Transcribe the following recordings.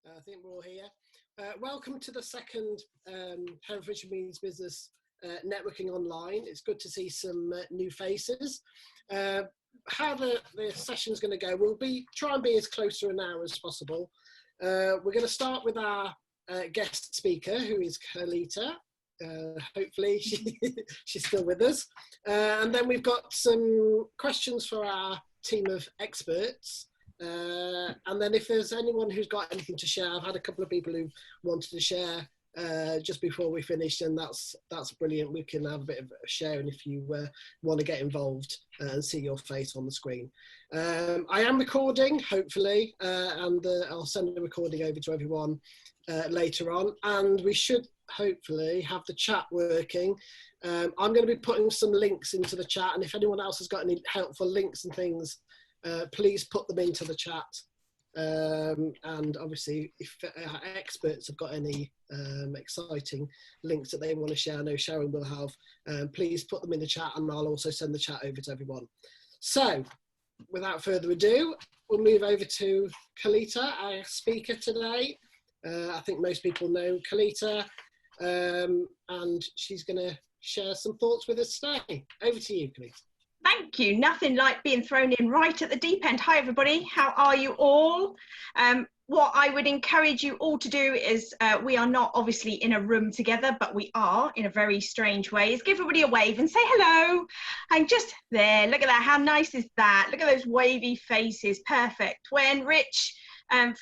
I think we're all here. Welcome to the second Herefordshire Means Business networking online. It's good to see some new faces. How the session is going to go, we'll try and be as close to an hour as possible. We're going to start with our guest speaker, who is Colita. Hopefully she's still with us. And then we've got some questions for our team of experts. And then if there's anyone who's got anything to share, I've had a couple of people who wanted to share just before we finish, and that's brilliant. We can have a bit of a sharing if you want to get involved and see your face on the screen. I am recording, hopefully, and I'll send a recording over to everyone later on, and we should hopefully have the chat working. I'm going to be putting some links into the chat, and if anyone else has got any helpful links and things, please put them into the chat. And obviously, if our experts have got any exciting links that they want to share, I know Sharon will have, please put them in the chat, and I'll also send the chat over to everyone. So, without further ado, we'll move over to Colita, our speaker today. I think most people know Colita, and she's going to share some thoughts with us today. Over to you, Colita. Thank you. Nothing like being thrown in right at the deep end. Hi, everybody. How are you all? What I would encourage you all to do is, we are not obviously in a room together, but we are in a very strange way, is give everybody a wave and say hello. And just there, look at that. How nice is that? Look at those wavy faces. Perfect. When Rich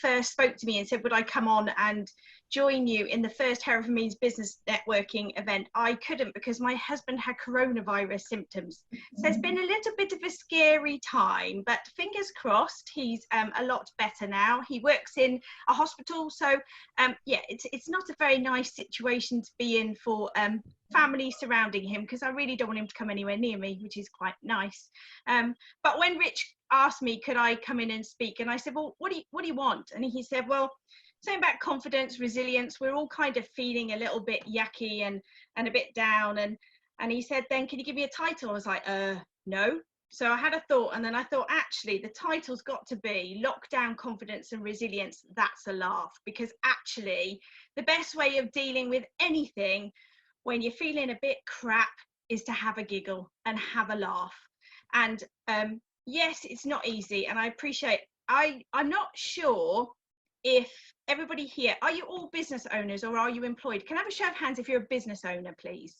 first spoke to me and said, would I come on and join you in the first Herefordshire Means Business networking event, I couldn't because my husband had coronavirus symptoms. So it's been a little bit of a scary time, but fingers crossed, he's a lot better now. He works in a hospital, so yeah, it's not a very nice situation to be in for family surrounding him, because I really don't want him to come anywhere near me, which is quite nice. But when Rich asked me, could I come in and speak? And I said, well, what do you want? And he said, well, something about confidence, resilience, we're all kind of feeling a little bit yucky and a bit down. And he said, then can you give me a title? I was like, no. So I had a thought, and then I thought, actually, the title's got to be Lockdown Confidence and Resilience, That's a Laugh. Because actually, the best way of dealing with anything when you're feeling a bit crap is to have a giggle and have a laugh. And yes, it's not easy. And I appreciate, I'm not sure if everybody here, are you all business owners or are you employed? Can I have a show of hands if you're a business owner, please?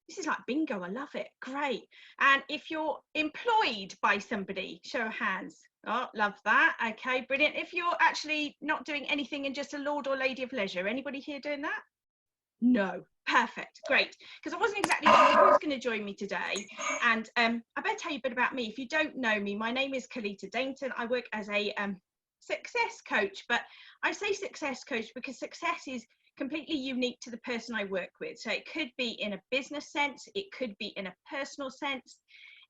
This is like bingo, I love it, great. And if you're employed by somebody, show of hands. Oh, love that, okay, brilliant. If you're actually not doing anything and just a lord or lady of leisure, anybody here doing that? No, perfect, great. Because I wasn't exactly sure who's going to join me today. And I better tell you a bit about me. If you don't know me, my name is Colita Dainton. I work as a success coach, but I say success coach because success is completely unique to the person I work with. So it could be in a business sense, it could be in a personal sense,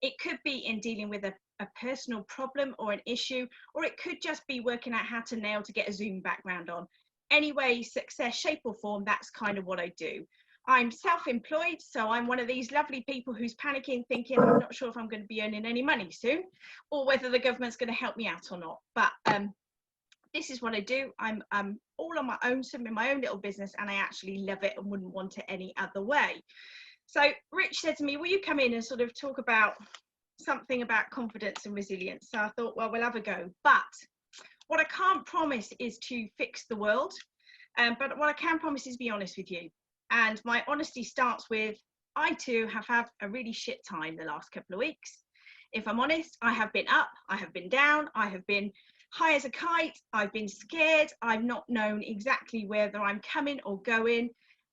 it could be in dealing with a personal problem or an issue, or it could just be working out how to nail to get a Zoom background on. Anyway, success, shape or form, that's kind of what I do. I'm self-employed, so I'm one of these lovely people who's panicking, thinking, I'm not sure if I'm going to be earning any money soon, or whether the government's going to help me out or not. But this is what I do. I'm all on my own, so I'm in my own little business, and I actually love it and wouldn't want it any other way. So Rich said to me, will you come in and sort of talk about something about confidence and resilience? So I thought, well, we'll have a go. But what I can't promise is to fix the world. But what I can promise is be honest with you. And my honesty starts with, I too have had a really shit time the last couple of weeks. If I'm honest, I have been up, I have been down, I have been high as a kite, I've been scared, I've not known exactly whether I'm coming or going.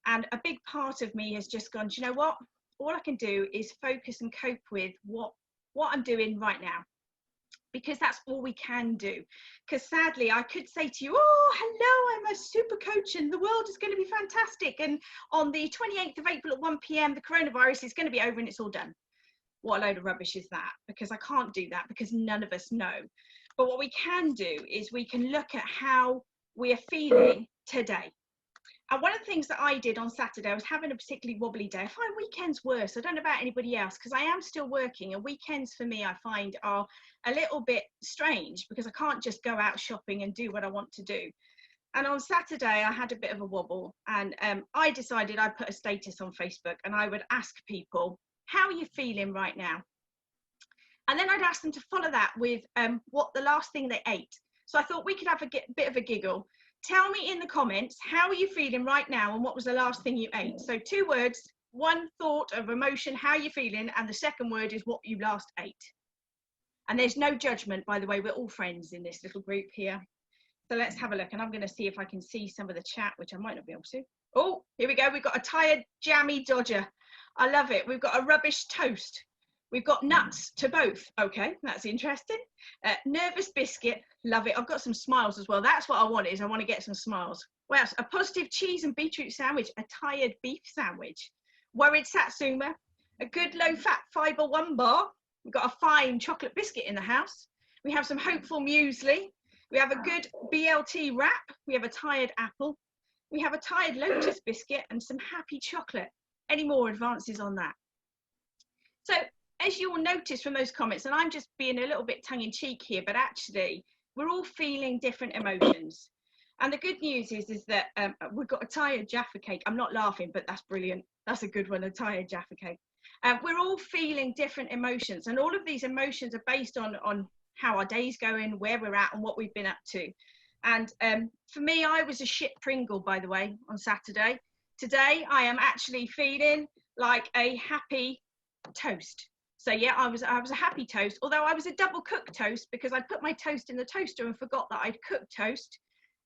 And a big part of me has just gone, do you know what? All I can do is focus and cope with what I'm doing right now. Because that's all we can do. Because sadly, I could say to you, oh, hello, I'm a super coach and the world is going to be fantastic. And on the 28th of April at 1 p.m, the coronavirus is going to be over and it's all done. What a load of rubbish is that? Because I can't do that, because none of us know. But what we can do is we can look at how we are feeling today. And one of the things that I did on Saturday, I was having a particularly wobbly day. I find weekends worse. I don't know about anybody else, because I am still working, and weekends for me, I find, are a little bit strange because I can't just go out shopping and do what I want to do. And on Saturday, I had a bit of a wobble, and I decided I'd put a status on Facebook and I would ask people, how are you feeling right now? And then I'd ask them to follow that with what the last thing they ate. So I thought we could have a bit of a giggle. Tell me in the comments, how are you feeling right now and what was the last thing you ate? So 2 words, 1 thought of emotion, how are you feeling? And the second word is what you last ate. And there's no judgment, by the way, we're all friends in this little group here. So let's have a look, and I'm going to see if I can see some of the chat, which I might not be able to. Oh, here we go. We've got a tired, jammy dodger. I love it. We've got a rubbish toast. We've got nuts to both. Okay, that's interesting. Nervous biscuit. Love it. I've got some smiles as well. That's what I want, is I want to get some smiles. Well, a positive cheese and beetroot sandwich. A tired beef sandwich. Worried satsuma. A good low-fat fibre 1 bar. We've got a fine chocolate biscuit in the house. We have some hopeful muesli. We have a good BLT wrap. We have a tired apple. We have a tired lotus biscuit and some happy chocolate. Any more advances on that? So as you will notice from those comments, and I'm just being a little bit tongue-in-cheek here, but actually we're all feeling different emotions. And the good news is that we've got a tired Jaffa cake. I'm not laughing, but that's brilliant. That's a good one, a tired Jaffa cake. We're all feeling different emotions, and all of these emotions are based on how our day's going, where we're at, and what we've been up to. And for me, I was a shit Pringle, by the way, on Saturday. Today, I am actually feeling like a happy toast. So yeah, I was a happy toast, although I was a double cooked toast because I put my toast in the toaster and forgot that I'd cooked toast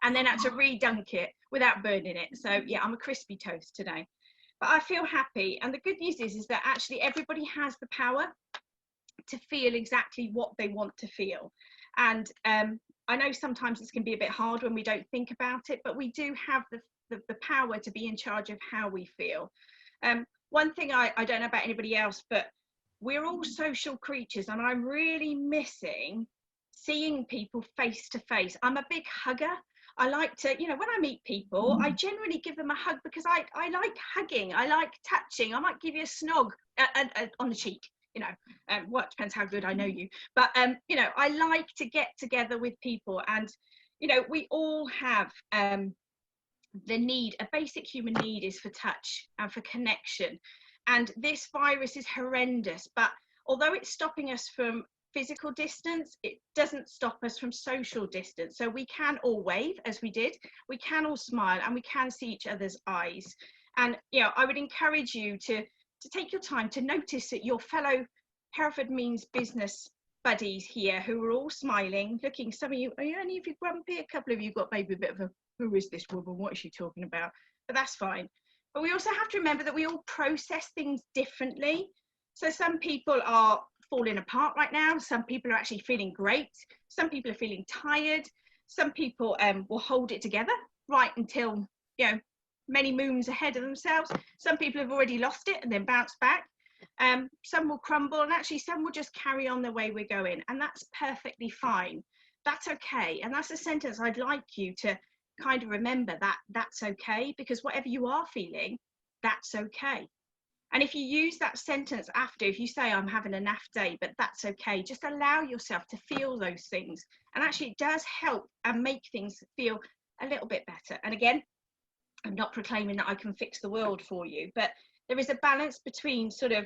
and then had to re-dunk it without burning it. So yeah, I'm a crispy toast today. But I feel happy. And the good news is that actually everybody has the power to feel exactly what they want to feel. And I know sometimes this can be a bit hard when we don't think about it, but we do have the power to be in charge of how we feel. One thing I don't know about anybody else, but we're all social creatures, and I'm really missing seeing people face to face. I'm a big hugger. I like to, you know, when I meet people, I generally give them a hug because I like hugging. I like touching. I might give you a snog on the cheek. You know, well, it depends how good I know you. But, you know, I like to get together with people. And, you know, we all have the need, a basic human need is for touch and for connection. And this virus is horrendous. But although it's stopping us from physical distance, it doesn't stop us from social distance. So we can all wave as we did. We can all smile and we can see each other's eyes. And, you know, I would encourage you to take your time to notice that your fellow Hereford Means Business buddies here who are all smiling, looking, some of you, are any of you grumpy? A couple of you got maybe a bit of a, who is this woman? What is she talking about? But that's fine. But we also have to remember that we all process things differently. So some people are falling apart right now. Some people are actually feeling great. Some people are feeling tired. Some people will hold it together right until, you know, many moons ahead of themselves. Some people have already lost it and then bounce back. Some will crumble, and actually some will just carry on the way we're going, and that's perfectly fine. That's okay. And that's a sentence I'd like you to kind of remember, that that's okay, because whatever you are feeling, that's okay. And if you use that sentence after, if you say I'm having a naff day, but that's okay, just allow yourself to feel those things. And actually it does help and make things feel a little bit better. And again, I'm not proclaiming that I can fix the world for you, but there is a balance between sort of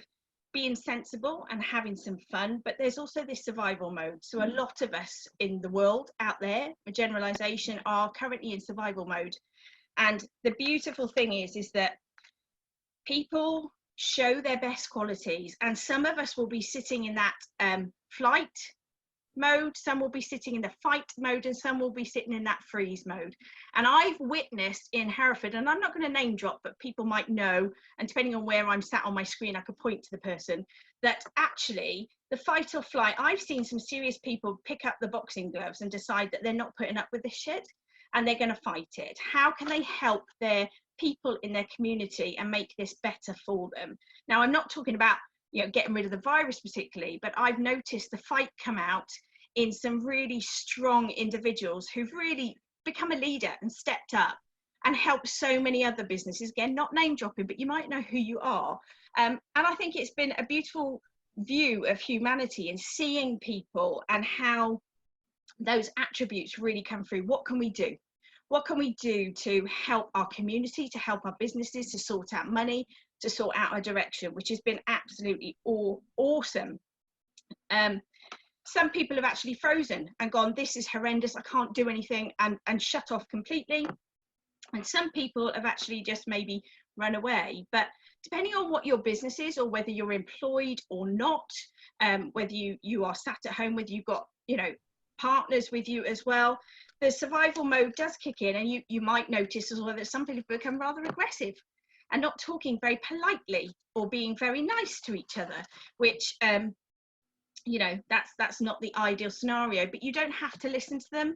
being sensible and having some fun, but there's also this survival mode. So a lot of us in the world out there, a generalization, are currently in survival mode. And the beautiful thing is that people show their best qualities, and some of us will be sitting in that flight mode, some will be sitting in the fight mode, and some will be sitting in that freeze mode. And I've witnessed in Hereford, and I'm not going to name drop, but people might know, and depending on where I'm sat on my screen, I could point to the person, that actually the fight or flight, I've seen some serious people pick up the boxing gloves and decide that they're not putting up with this shit and they're going to fight it. How can they help their people in their community and make this better for them? Now, I'm not talking about, you know, getting rid of the virus particularly, but I've noticed the fight come out in some really strong individuals who've really become a leader and stepped up and help so many other businesses. Again, not name dropping, but you might know who you are. And I think it's been a beautiful view of humanity and seeing people and how those attributes really come through. What can we do? What can we do to help our community, to help our businesses, to sort out money, to sort out our direction, which has been absolutely awesome. Some people have actually frozen and gone, this is horrendous, I can't do anything, and shut off completely. And some people have actually just maybe run away. But depending on what your business is, or whether you're employed or not, whether you are sat at home, whether you've got, you know, partners with you as well, the survival mode does kick in, and you might notice as well that some people become rather aggressive and not talking very politely or being very nice to each other, which you know, that's not the ideal scenario, but you don't have to listen to them.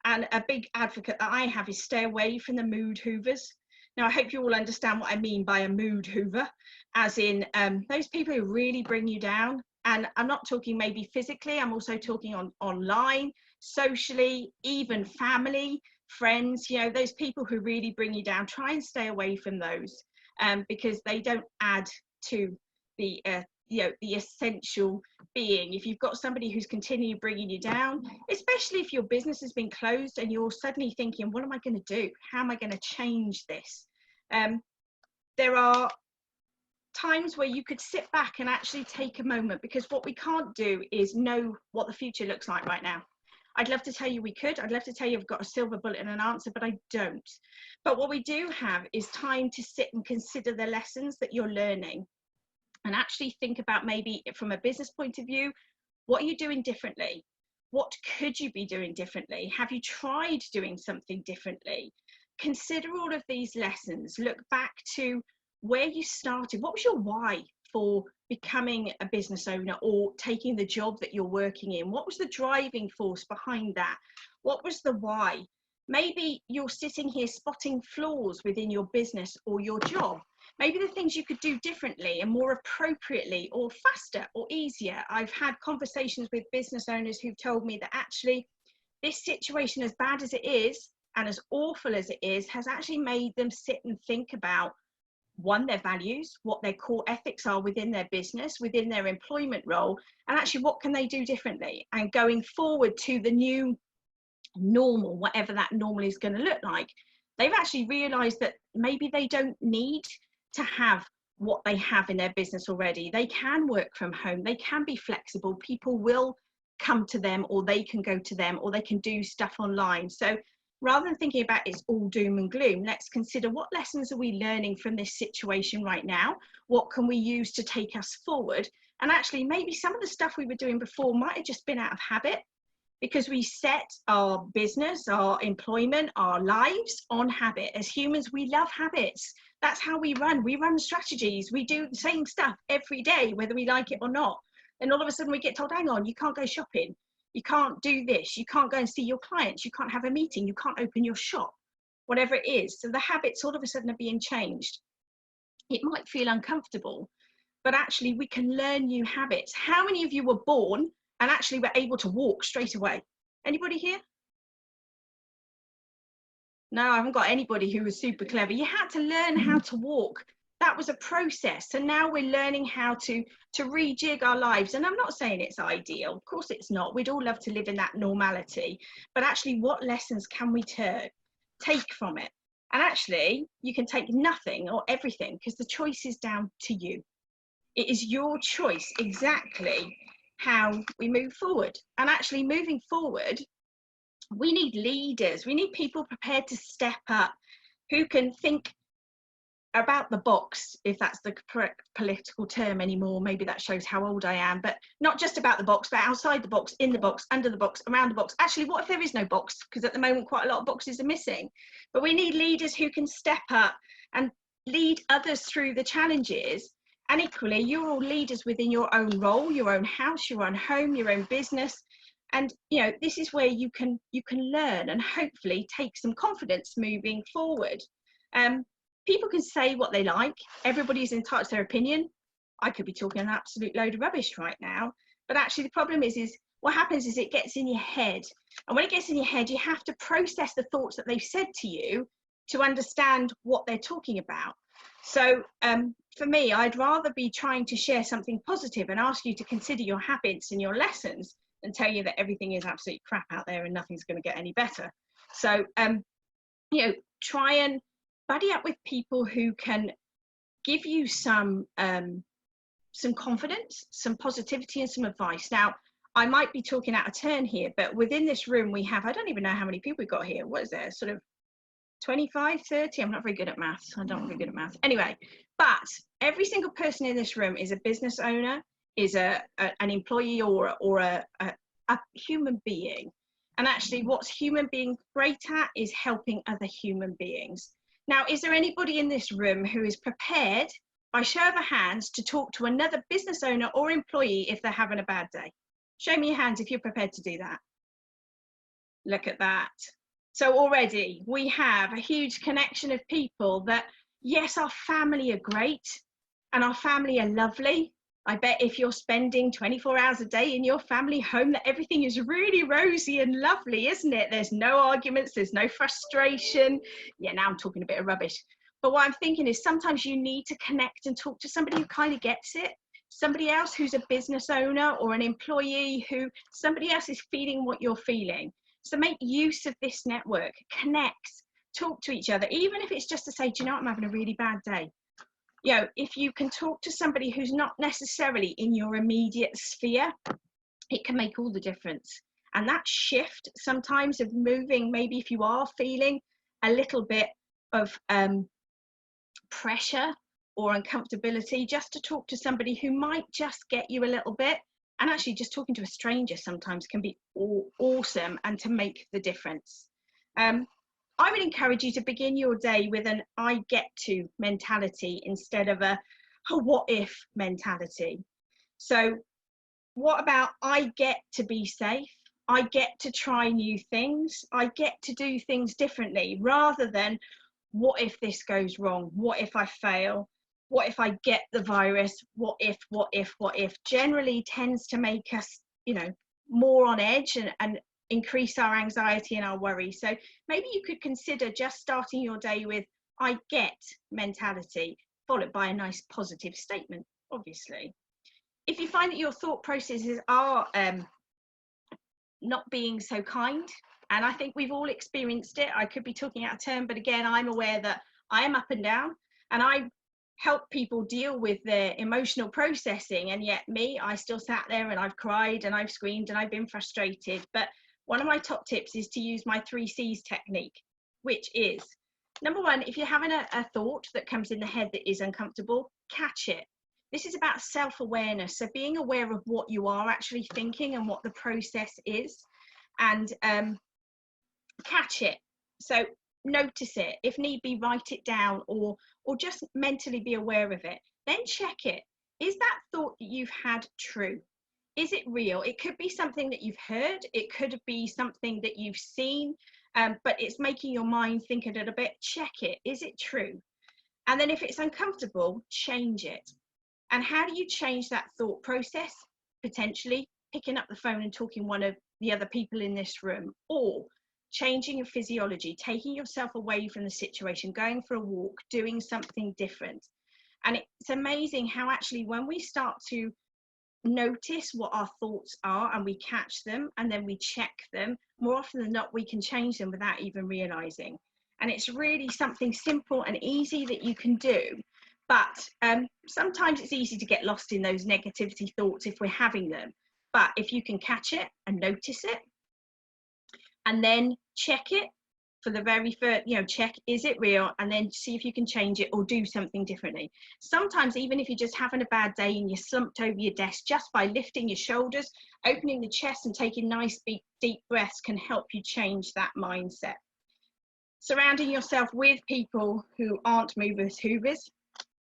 And a big advocate that I have is stay away from the mood hoovers. Now, I hope you all understand what I mean by a mood hoover, as in those people who really bring you down. And I'm not talking maybe physically, I'm also talking online, socially, even family, friends, you know, those people who really bring you down. Try and stay away from those because they don't add to the you know, the essential being. If you've got somebody who's continually bringing you down, especially if your business has been closed and you're suddenly thinking, what am I going to do? How am I going to change this? There are times where you could sit back and actually take a moment, because what we can't do is know what the future looks like right now. I'd love to tell you we could. I'd love to tell you I've got a silver bullet and an answer, but I don't. But what we do have is time to sit and consider the lessons that you're learning, and actually think about, maybe from a business point of view, what are you doing differently? What could you be doing differently? Have you tried doing something differently? Consider all of these lessons. Look back to where you started. What was your why for becoming a business owner or taking the job that you're working in? What was the driving force behind that? What was the why? Maybe you're sitting here spotting flaws within your business or your job. Maybe the things you could do differently and more appropriately, or faster or easier. I've had conversations with business owners who've told me that actually this situation, as bad as it is and as awful as it is, has actually made them sit and think about, one, their values, what their core ethics are within their business, within their employment role, and actually what can they do differently, and going forward to the new normal, whatever that normal is going to look like. They've actually realized that maybe they don't need to have what they have in their business already. They can work from home, they can be flexible, people will come to them, or they can go to them, or they can do stuff online. So rather than thinking about it's all doom and gloom, let's consider, what lessons are we learning from this situation right now? What can we use to take us forward? And actually, maybe some of the stuff we were doing before might have just been out of habit, because we set our business, our employment, our lives on habit. As humans, we love habits. That's how we run. We run strategies. We do the same stuff every day, whether we like it or not. And all of a sudden we get told, hang on, you can't go shopping. You can't do this. You can't go and see your clients. You can't have a meeting. You can't open your shop, whatever it is. So the habits all of a sudden are being changed. It might feel uncomfortable, but actually we can learn new habits. How many of you were born and actually were able to walk straight away? Anybody here? No, I haven't got anybody who was super clever. You had to learn how to walk. That was a process. So now we're learning how to rejig our lives. And I'm not saying it's ideal. Of course it's not. We'd all love to live in that normality. But actually, what lessons can we take from it? And actually, you can take nothing or everything, because the choice is down to you. It is your choice exactly how we move forward. And actually, moving forward, we need leaders. We need people prepared to step up, who can think about the box, if that's the correct political term anymore. Maybe that shows how old I am, but not just about the box, but outside the box, in the box, under the box, around the box. Actually, what if there is no box? Because at the moment, quite a lot of boxes are missing. But we need leaders who can step up and lead others through the challenges. And equally, you're all leaders within your own role, your own house, your own home, your own business. And you know, this is where you can learn and hopefully take some confidence moving forward. People can say what they like. Everybody's entitled to their opinion. I could be talking an absolute load of rubbish right now, but actually the problem is what happens is it gets in your head. And when it gets in your head, you have to process the thoughts that they've said to you to understand what they're talking about. So for me, I'd rather be trying to share something positive and ask you to consider your habits and your lessons than tell you that everything is absolutely crap out there and nothing's going to get any better. So, you know, try and buddy up with people who can give you some confidence, some positivity, and some advice. Now, I might be talking out of turn here, but within this room we have, I don't even know how many people we've got here. What is there? Sort of 25, 30? I'm not very good at maths. I don't very good at maths. Anyway, but every single person in this room is a business owner, is an employee, or a human being. And actually, what's human being great at is helping other human beings. Now, is there anybody in this room who is prepared, by show of hands, to talk to another business owner or employee if they're having a bad day? Show me your hands if you're prepared to do that. Look at that. So already we have a huge connection of people that, yes, our family are great and our family are lovely. I bet if you're spending 24 hours a day in your family home, that everything is really rosy and lovely, isn't it? There's no arguments, there's no frustration. Yeah, now I'm talking a bit of rubbish. But what I'm thinking is sometimes you need to connect and talk to somebody who kind of gets it. Somebody else who's a business owner or an employee who somebody else is feeling what you're feeling. So make use of this network, connect, talk to each other, even if it's just to say, do you know what, I'm having a really bad day. You know, if you can talk to somebody who's not necessarily in your immediate sphere, it can make all the difference. And that shift sometimes of moving, maybe if you are feeling a little bit of pressure or uncomfortability, just to talk to somebody who might just get you a little bit. And actually just talking to a stranger sometimes can be awesome and to make the difference. I would encourage you to begin your day with an I get to mentality instead of a what if mentality. So what about I get to be safe? I get to try new things. I get to do things differently, rather than what if this goes wrong? What if I fail? What if I get the virus? What if generally tends to make us, you know, more on edge and increase our anxiety and our worry. So maybe you could consider just starting your day with I get mentality, followed by a nice positive statement, obviously. If you find that your thought processes are not being so kind, and I think we've all experienced it, I could be talking out of turn, but again, I'm aware that I am up and down, and I help people deal with their emotional processing, and yet I still sat there and I've cried and I've screamed and I've been frustrated. But one of my top tips is to use my 3 C's technique, which is, number one, if you're having a thought that comes in the head that is uncomfortable, catch it. This is about self-awareness, so being aware of what you are actually thinking and what the process is, and catch it. So notice it, if need be, write it down, or just mentally be aware of it. Then check it. Is that thought that you've had true? Is it real? It could be something that you've heard, it could be something that you've seen, but it's making your mind think a little bit. Check it. Is it true? And then if it's uncomfortable, change it. And how do you change that thought process? Potentially picking up the phone and talking one of the other people in this room, or changing your physiology, taking yourself away from the situation, going for a walk, doing something different. And it's amazing how actually when we start to notice what our thoughts are and we catch them and then we check them, more often than not we can change them without even realizing. And it's really something simple and easy that you can do, but sometimes it's easy to get lost in those negativity thoughts if we're having them. But if you can catch it and notice it and then check it for the very first, check, is it real? And then see if you can change it or do something differently. Sometimes even if you're just having a bad day and you're slumped over your desk, just by lifting your shoulders, opening the chest and taking nice deep breaths can help you change that mindset. Surrounding yourself with people who aren't movers hoovers.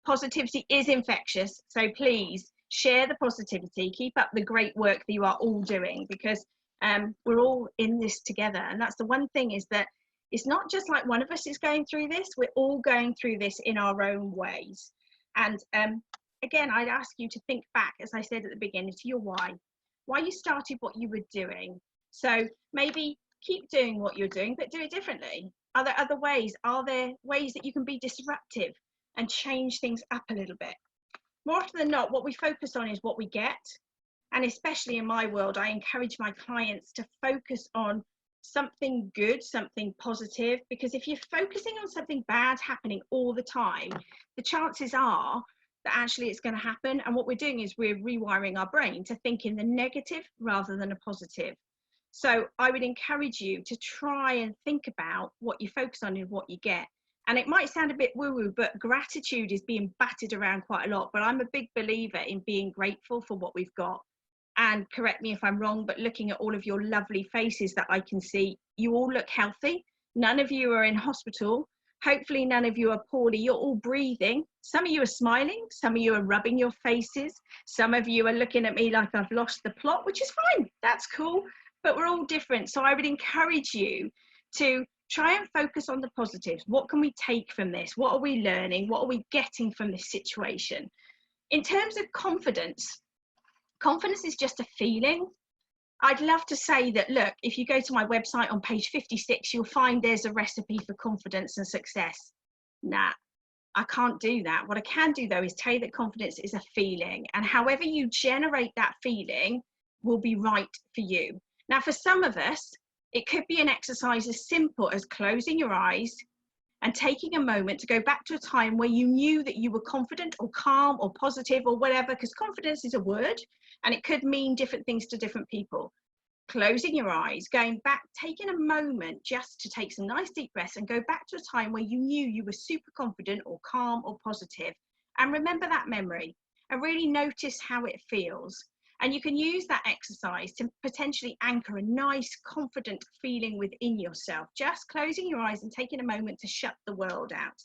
Positivity is infectious, so please share the positivity, keep up the great work that you are all doing, because we're all in this together. And that's the one thing, is that it's not just like one of us is going through this, we're all going through this in our own ways. And again, I'd ask you to think back, as I said at the beginning, to your why you started what you were doing. So maybe keep doing what you're doing, but do it differently. Are there other ways? Are there ways that you can be disruptive and change things up a little bit? More often than not, what we focus on is what we get. And especially in my world, I encourage my clients to focus on something good, something positive, because if you're focusing on something bad happening all the time, the chances are that actually it's going to happen. And what we're doing is we're rewiring our brain to think in the negative rather than a positive. So I would encourage you to try and think about what you focus on and what you get. And it might sound a bit woo-woo, but gratitude is being batted around quite a lot. But I'm a big believer in being grateful for what we've got. And correct me if I'm wrong, but looking at all of your lovely faces that I can see, you all look healthy. None of you are in hospital. Hopefully none of you are poorly. You're all breathing. Some of you are smiling. Some of you are rubbing your faces. Some of you are looking at me like I've lost the plot, which is fine. That's cool. But we're all different. So I would encourage you to try and focus on the positives. What can we take from this? What are we learning? What are we getting from this situation? In terms of confidence, confidence is just a feeling. I'd love to say that, look, if you go to my website on page 56, you'll find there's a recipe for confidence and success. Nah, I can't do that. What I can do, though, is tell you that confidence is a feeling. And however you generate that feeling will be right for you. Now, for some of us, it could be an exercise as simple as closing your eyes and taking a moment to go back to a time where you knew that you were confident or calm or positive or whatever, because confidence is a word and it could mean different things to different people. Closing your eyes, going back, taking a moment just to take some nice deep breaths and go back to a time where you knew you were super confident or calm or positive. And remember that memory and really notice how it feels. And you can use that exercise to potentially anchor a nice, confident feeling within yourself, just closing your eyes and taking a moment to shut the world out.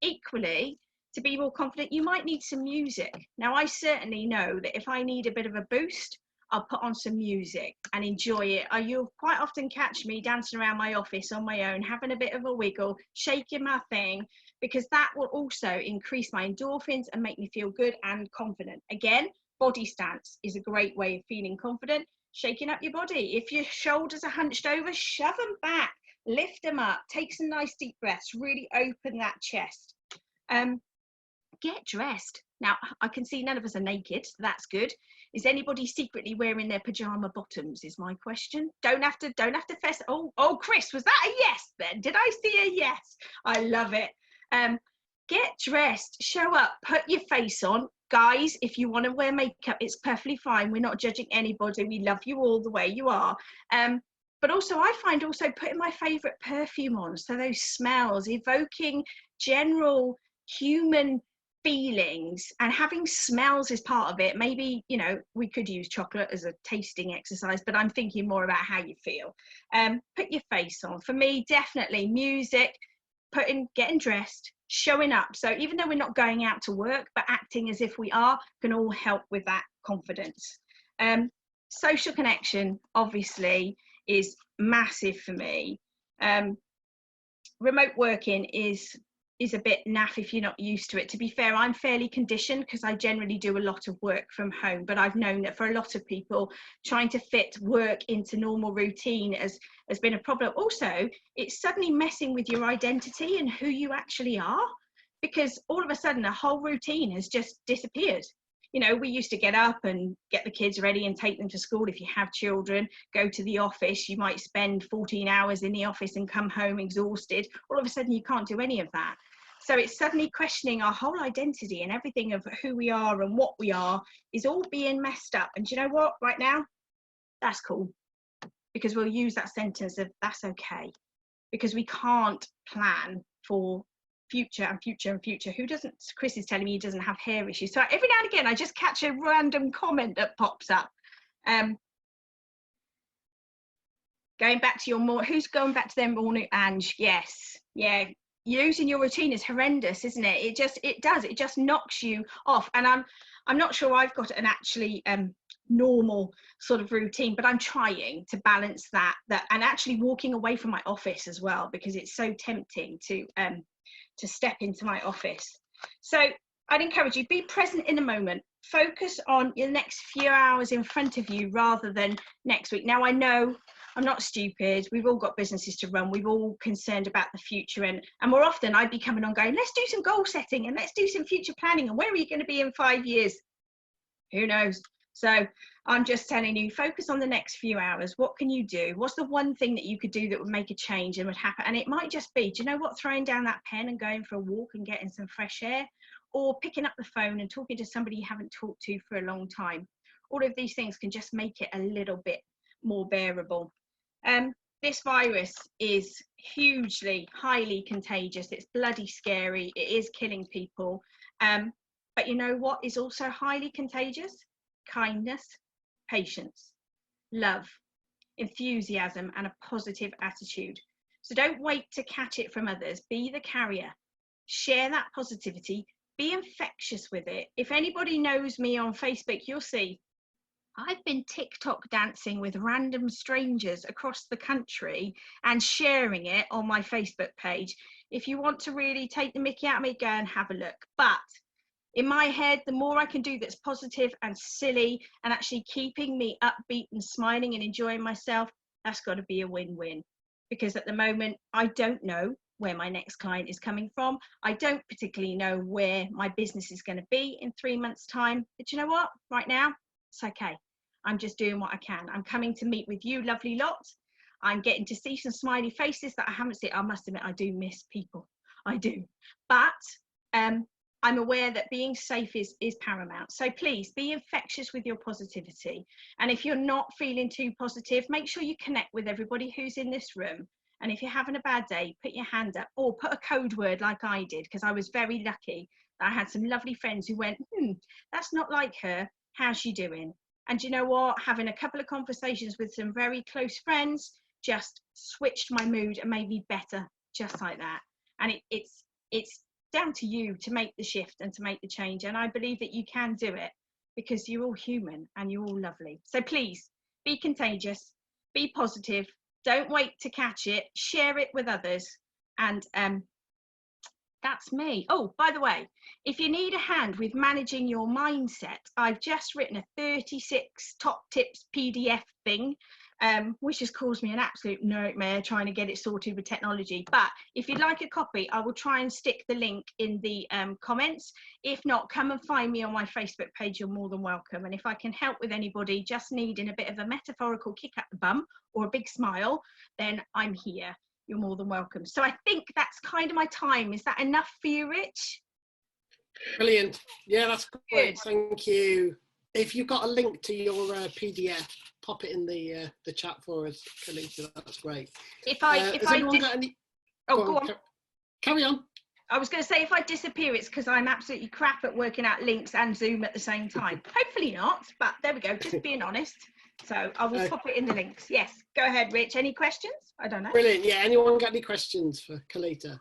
Equally, to be more confident, you might need some music. Now, I certainly know that if I need a bit of a boost, I'll put on some music and enjoy it. You'll quite often catch me dancing around my office on my own, having a bit of a wiggle, shaking my thing, because that will also increase my endorphins and make me feel good and confident. Again, body stance is a great way of feeling confident. Shaking up your body. If your shoulders are hunched over, shove them back, lift them up, take some nice deep breaths, really open that chest. Get dressed. Now, I can see none of us are naked, so that's good. Is anybody secretly wearing their pajama bottoms is my question. Don't have to fess. Oh, Chris, was that a yes then? Did I see a yes? I love it. Get dressed, show up, put your face on. Guys, if you want to wear makeup, it's perfectly fine. We're not judging anybody. We love you all the way you are. But also, I find also putting my favourite perfume on, so those smells, evoking general human feelings, and having smells is part of it. Maybe, you know, we could use chocolate as a tasting exercise, but I'm thinking more about how you feel. Put your face on. For me, definitely music, getting dressed, showing up. So even though we're not going out to work, but acting as if we are, can all help with that confidence. Social connection, obviously, is massive for me. Remote working is a bit naff if you're not used to it. To be fair, I'm fairly conditioned because I generally do a lot of work from home, but I've known that for a lot of people, trying to fit work into normal routine has been a problem. Also, it's suddenly messing with your identity and who you actually are, because all of a sudden a whole routine has just disappeared. You know, we used to get up and get the kids ready and take them to school if you have children, go to the office. You might spend 14 hours in the office and come home exhausted. All of a sudden you can't do any of that. So it's suddenly questioning our whole identity, and everything of who we are and what we are is all being messed up. And do you know what? Right now, that's cool, because we'll use that sentence of that's okay, because we can't plan for future and future and future. Who doesn't? Chris is telling me he doesn't have hair issues. So every now and again, I just catch a random comment that pops up. Going back to your more, who's going back to their morning? Ange, yes, yeah. Using your routine is horrendous, isn't it? It just knocks you off. And I'm not sure I've got an actually normal sort of routine, but I'm trying to balance that and actually walking away from my office as well, because it's so tempting to step into my office. So I'd encourage you, be present in the moment. Focus on your next few hours in front of you rather than next week. Now, I know I'm not stupid. We've all got businesses to run. We've all concerned about the future. And more often I'd be coming on going, let's do some goal setting and let's do some future planning. And where are you going to be in 5 years? Who knows? So I'm just telling you, focus on the next few hours. What can you do? What's the one thing that you could do that would make a change and would happen? And it might just be, do you know what? Throwing down that pen and going for a walk and getting some fresh air, or picking up the phone and talking to somebody you haven't talked to for a long time. All of these things can just make it a little bit more bearable. This virus is hugely, highly contagious. It's bloody scary. It is killing people. But you know what is also highly contagious? Kindness, patience, love, enthusiasm, and a positive attitude. So don't wait to catch it from others. Be the carrier. Share that positivity. Be infectious with it. If anybody knows me on Facebook, you'll see I've been TikTok dancing with random strangers across the country and sharing it on my Facebook page. If you want to really take the mickey out of me, go and have a look. But in my head, the more I can do that's positive and silly and actually keeping me upbeat and smiling and enjoying myself, that's got to be a win-win. Because at the moment, I don't know where my next client is coming from. I don't particularly know where my business is going to be in 3 months' time. But you know what? Right now, it's okay. I'm just doing what I can. I'm coming to meet with you, lovely lot. I'm getting to see some smiley faces that I haven't seen. I must admit, I do miss people. I do. But I'm aware that being safe is paramount. So please be infectious with your positivity. And if you're not feeling too positive, make sure you connect with everybody who's in this room. And if you're having a bad day, put your hand up or put a code word like I did, because I was very lucky. I had some lovely friends who went, that's not like her. How's she doing? And you know what? Having a couple of conversations with some very close friends just switched my mood and made me better, just like that. And it's down to you to make the shift and to make the change. And I believe that you can do it because you're all human and you're all lovely. So please be contagious, be positive. Don't wait to catch it. Share it with others. And that's me. Oh, by the way, if you need a hand with managing your mindset, I've just written a 36 top tips PDF thing, which has caused me an absolute nightmare trying to get it sorted with technology. But if you'd like a copy, I will try and stick the link in the comments. If not, come and find me on my Facebook page. You're more than welcome. And if I can help with anybody just needing a bit of a metaphorical kick up the bum or a big smile, then I'm here. You're more than welcome. So I think that's kind of my time. Is that enough for you, Rich? Brilliant. Yeah, that's great. Good. Thank you. If you've got a link to your PDF, pop it in the chat for us, Colita. That's great. If I got any... go on. Carry on. I was going to say, if I disappear, it's because I'm absolutely crap at working out links and Zoom at the same time. Hopefully not, but there we go. Just being honest. So I will pop it in the links. Yes, go ahead, Rich. Any questions? I don't know. Brilliant. Yeah, anyone got any questions for Colita?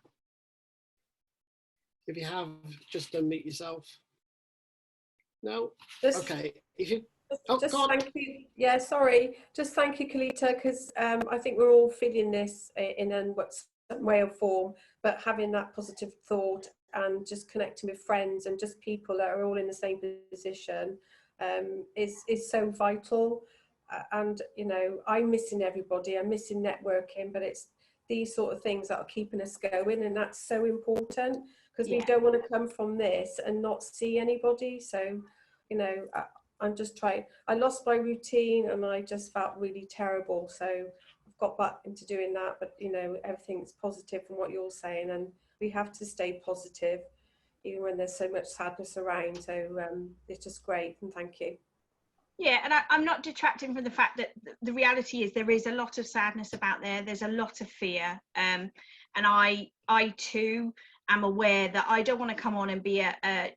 If you have, just unmute yourself. No? Okay. If you... Just thank you. Yeah, sorry. Just thank you, Colita, because I think we're all feeling this in some way or form, but having that positive thought and just connecting with friends and just people that are all in the same position is so vital. And you know, I'm missing everybody. I'm missing networking, but it's these sort of things that are keeping us going, and that's so important because we don't want to come from this and not see anybody. So, you know, I'm just trying. I lost my routine and I just felt really terrible. So I've got back into doing that. But you know, everything's positive from what you're saying, and we have to stay positive even when there's so much sadness around. So it's just great, and thank you. Yeah, and I'm not detracting from the fact that the reality is there is a lot of sadness about there. There's a lot of fear, and I too am aware that I don't want to come on and be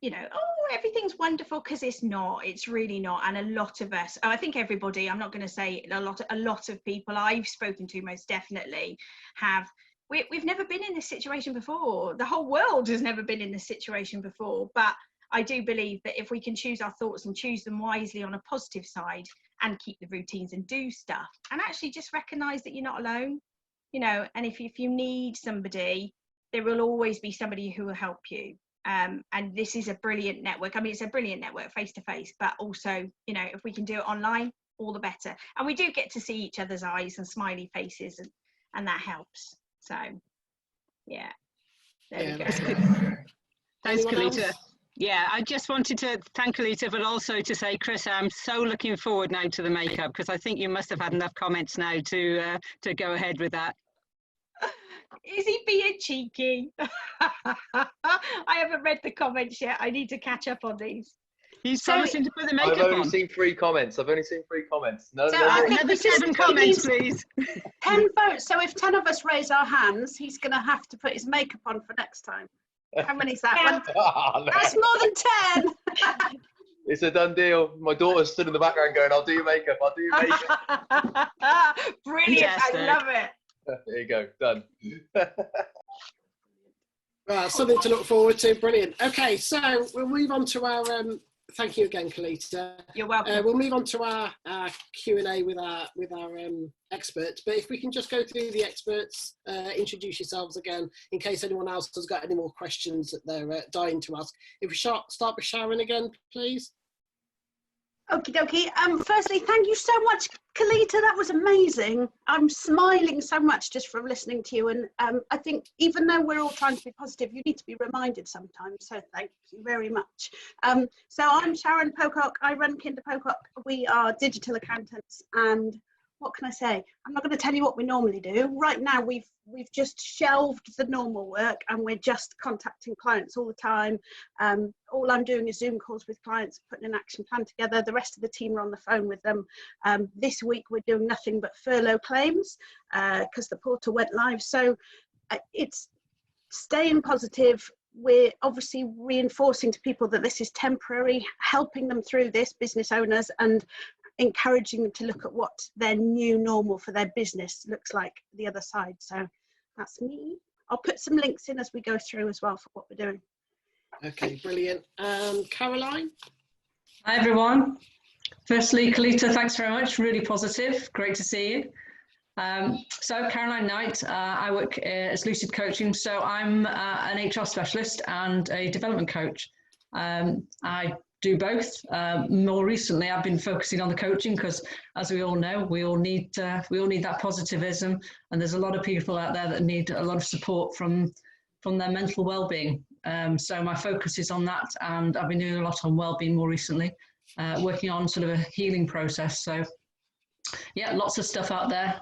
you know, oh, everything's wonderful, because it's not. It's really not. And a lot of us, I think everybody, I'm not going to say a lot of people I've spoken to most definitely have. We've never been in this situation before. The whole world has never been in this situation before, but I do believe that if we can choose our thoughts and choose them wisely on a positive side and keep the routines and do stuff and actually just recognize that you're not alone, you know, and if you need somebody, there will always be somebody who will help you. And this is a brilliant network. I mean, it's a brilliant network face to face, but also, you know, if we can do it online, all the better. And we do get to see each other's eyes and smiley faces, and that helps. So, yeah, there we go. Thanks, Colita. Yeah, I just wanted to thank Colita, but also to say, Chris, I'm so looking forward now to the makeup, because I think you must have had enough comments now to go ahead with that. Is he being cheeky? I haven't read the comments yet. I need to catch up on these. He's promising to put the makeup on. I've only seen 3 comments. Another 7 comments, please. 10 votes. So if 10 of us raise our hands, he's going to have to put his makeup on for next time. How many is that? Oh, no. That's more than 10. It's a done deal. My daughter stood in the background going, I'll do your makeup. I'll do your makeup. Brilliant. I love it. There you go. Done. Right, something to look forward to. Brilliant. Okay, so we'll move on to our thank you again, Colita. You're welcome. We'll move on to our Q&A with our experts. But if we can just go through the experts, introduce yourselves again, in case anyone else has got any more questions that they're dying to ask. If we start with Sharon again, please. Okie dokie. Firstly, thank you so much, Colita. That was amazing. I'm smiling so much just from listening to you. And I think even though we're all trying to be positive, you need to be reminded sometimes. So thank you very much. So I'm Sharon Pocock. I run Kinder Pocock. We are digital accountants. And what can I say? I'm not going to tell you what we normally do. Right now, we've just shelved the normal work and we're just contacting clients all the time. All I'm doing is Zoom calls with clients, putting an action plan together. The rest of the team are on the phone with them. This week, we're doing nothing but furlough claims because the portal went live. So it's staying positive. We're obviously reinforcing to people that this is temporary, helping them through this, business owners, and encouraging them to look at what their new normal for their business looks like the other side. So that's me. I'll put some links in as we go through as well for what we're doing. Okay, brilliant. Caroline? Hi, everyone. Firstly, Colita, thanks very much. Really positive. Great to see you. So Caroline Knight, I work as Lucid Coaching. So I'm an HR specialist and a development coach. I do both. More recently, I've been focusing on the coaching because, as we all know, we all need that positivism, and there's a lot of people out there that need a lot of support from their mental well-being. So my focus is on that, and I've been doing a lot on well-being more recently, working on sort of a healing process. So yeah, lots of stuff out there,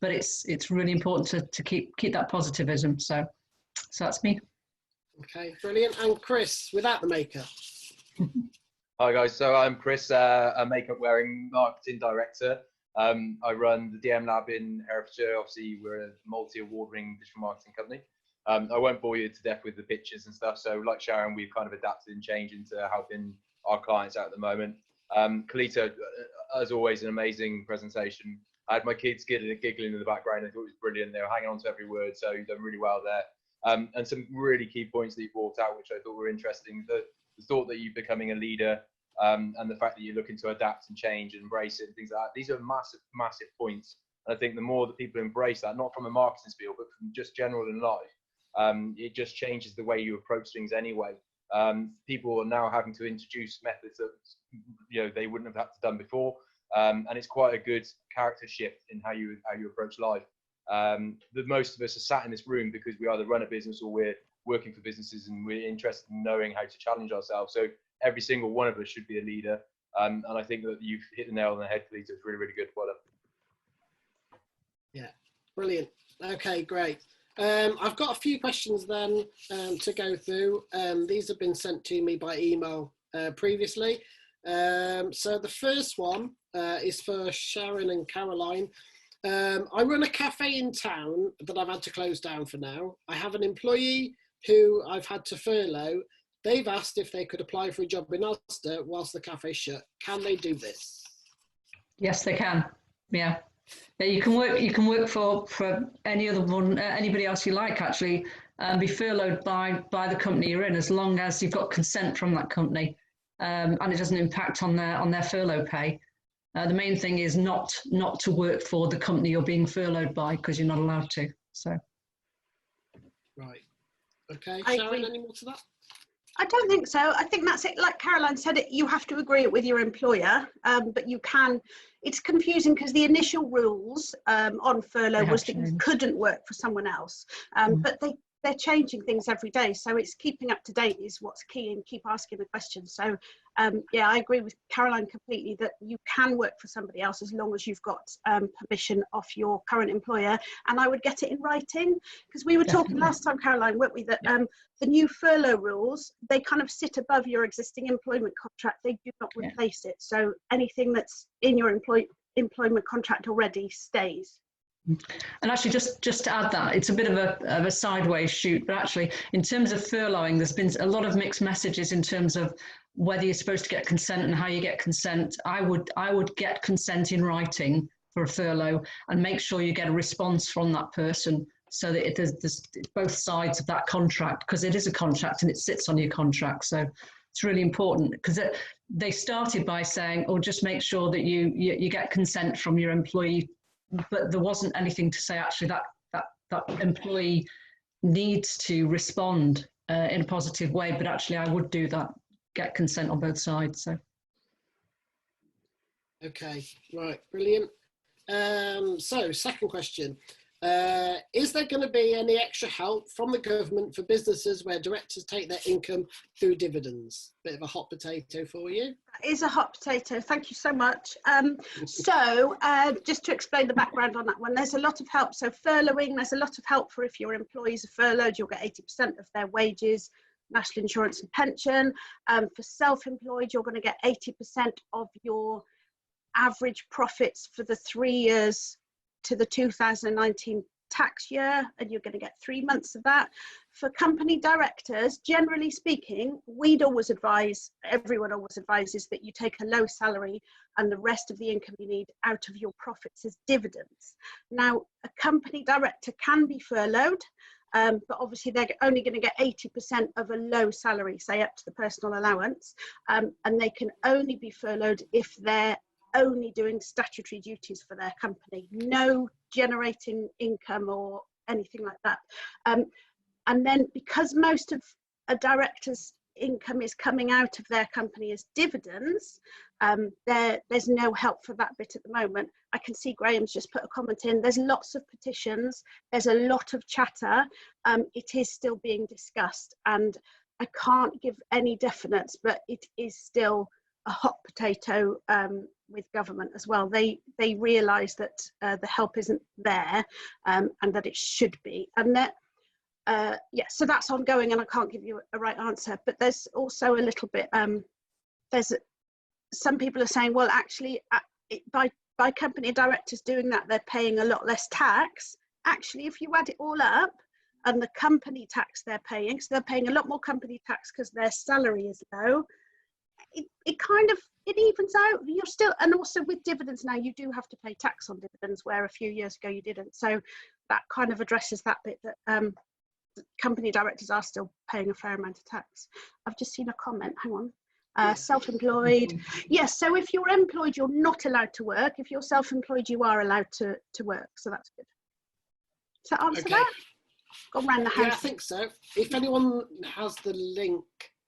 but it's really important to keep that positivism. So that's me. Okay, brilliant. And Chris, without the makeup. Hi guys, so I'm Chris, a makeup wearing marketing director. I run the DM Lab in Herefordshire. Obviously, we're a multi-award winning digital marketing company. I won't bore you to death with the pictures and stuff. So like Sharon, we've kind of adapted and changed into helping our clients out at the moment. Colita, as always, an amazing presentation. I had my kids giggling in the background. I thought it was brilliant. They were hanging on to every word, so you've done really well there. And some really key points that you brought out, which I thought were interesting. The thought that you're becoming a leader, and the fact that you're looking to adapt and change and embrace it and things like that. These are massive points. And I think the more that people embrace that, not from a marketing spiel, but from just general in life, it just changes the way you approach things anyway. People are now having to introduce methods that they wouldn't have had to done before, and it's quite a good character shift in how you approach life. The most of us are sat in this room because we either run a business or we're working for businesses and we're interested in knowing how to challenge ourselves. So every single one of us should be a leader, and I think that you've hit the nail on the head, Colita. It's really, really good. Well done. Yeah, brilliant. Okay, great. I've got a few questions then to go through. These have been sent to me by email previously. So the first one is for Sharon and Caroline. I run a cafe in town that I've had to close down for now. I have an employee who I've had to furlough. They've asked if they could apply for a job in Ulster whilst the cafe's shut. Can they do this? Yes, they can. Yeah. Yeah, you can work for any other one, anybody else you like, actually, and be furloughed by the company you're in, as long as you've got consent from that company, and it doesn't impact on their furlough pay. The main thing is not to work for the company you're being furloughed by, because you're not allowed to. So. Right. Okay. I Sharon, agree. any more to that? I don't think so. I think that's it. Like Caroline said, you have to agree it with your employer, but you can, it's confusing because the initial rules on furlough was that you changed. couldn't work for someone else, but they're changing things every day, so it's keeping up to date is what's key, and keep asking the questions. So yeah, I agree with Caroline completely that you can work for somebody else as long as you've got permission off your current employer, and I would get it in writing, because we were talking last time, Caroline, weren't we, that the new furlough rules, they kind of sit above your existing employment contract, they do not replace it, so anything that's in your employment contract already stays. And actually, just to add that, it's a bit of a sideways shoot, but actually, in terms of furloughing, there's been a lot of mixed messages in terms of whether you're supposed to get consent and how you get consent. I would get consent in writing for a furlough and make sure you get a response from that person, so that there's both sides of that contract, because it is a contract and it sits on your contract. So it's really important, because they started by saying, oh, just make sure that you get consent from your employee. But there wasn't anything to say actually that employee needs to respond in a positive way. But actually, I would do that, get consent on both sides. So. Okay, right, brilliant. So, second question. Is there going to be any extra help from the government for businesses where directors take their income through dividends? Bit of a hot potato for you. That is a hot potato. Thank you so much. So just to explain the background on that one, there's a lot of help. So furloughing, there's a lot of help for if your employees are furloughed, you'll get 80% of their wages, national insurance and pension. For self-employed, you're going to get 80% of your average profits for the 3 years to the 2019 tax year, and you're going to get 3 months of that. For company directors, generally speaking, we'd always advise, everyone always advises that you take a low salary and the rest of the income you need out of your profits as dividends. Now, a company director can be furloughed, but obviously they're only going to get 80% of a low salary, say up to the personal allowance, and they can only be furloughed if they're only doing statutory duties for their company, no generating income or anything like that. And then because most of a director's income is coming out of their company as dividends, there's no help for that bit at the moment. I can see Graham's just put a comment in. There's lots of petitions, there's a lot of chatter. It is still being discussed, and I can't give any definites, but it is still a hot potato with government as well. They realise that the help isn't there, and that it should be, and that yeah, so that's ongoing, and I can't give you a right answer. But there's also a little bit some people are saying, well, actually by company directors doing that, they're paying a lot less tax. Actually, if you add it all up and the company tax they're paying, so they're paying a lot more company tax because their salary is low, it kind of, it evens out. You're still, and also with dividends now, you do have to pay tax on dividends, where a few years ago you didn't. So that kind of addresses that bit, that company directors are still paying a fair amount of tax. I've just seen a comment, hang on. Self-employed, yes, so if you're employed, you're not allowed to work. If you're self-employed, you are allowed to work, so that's good. Does that answer that? Gone round the house. Yeah, I think so. If anyone has the link,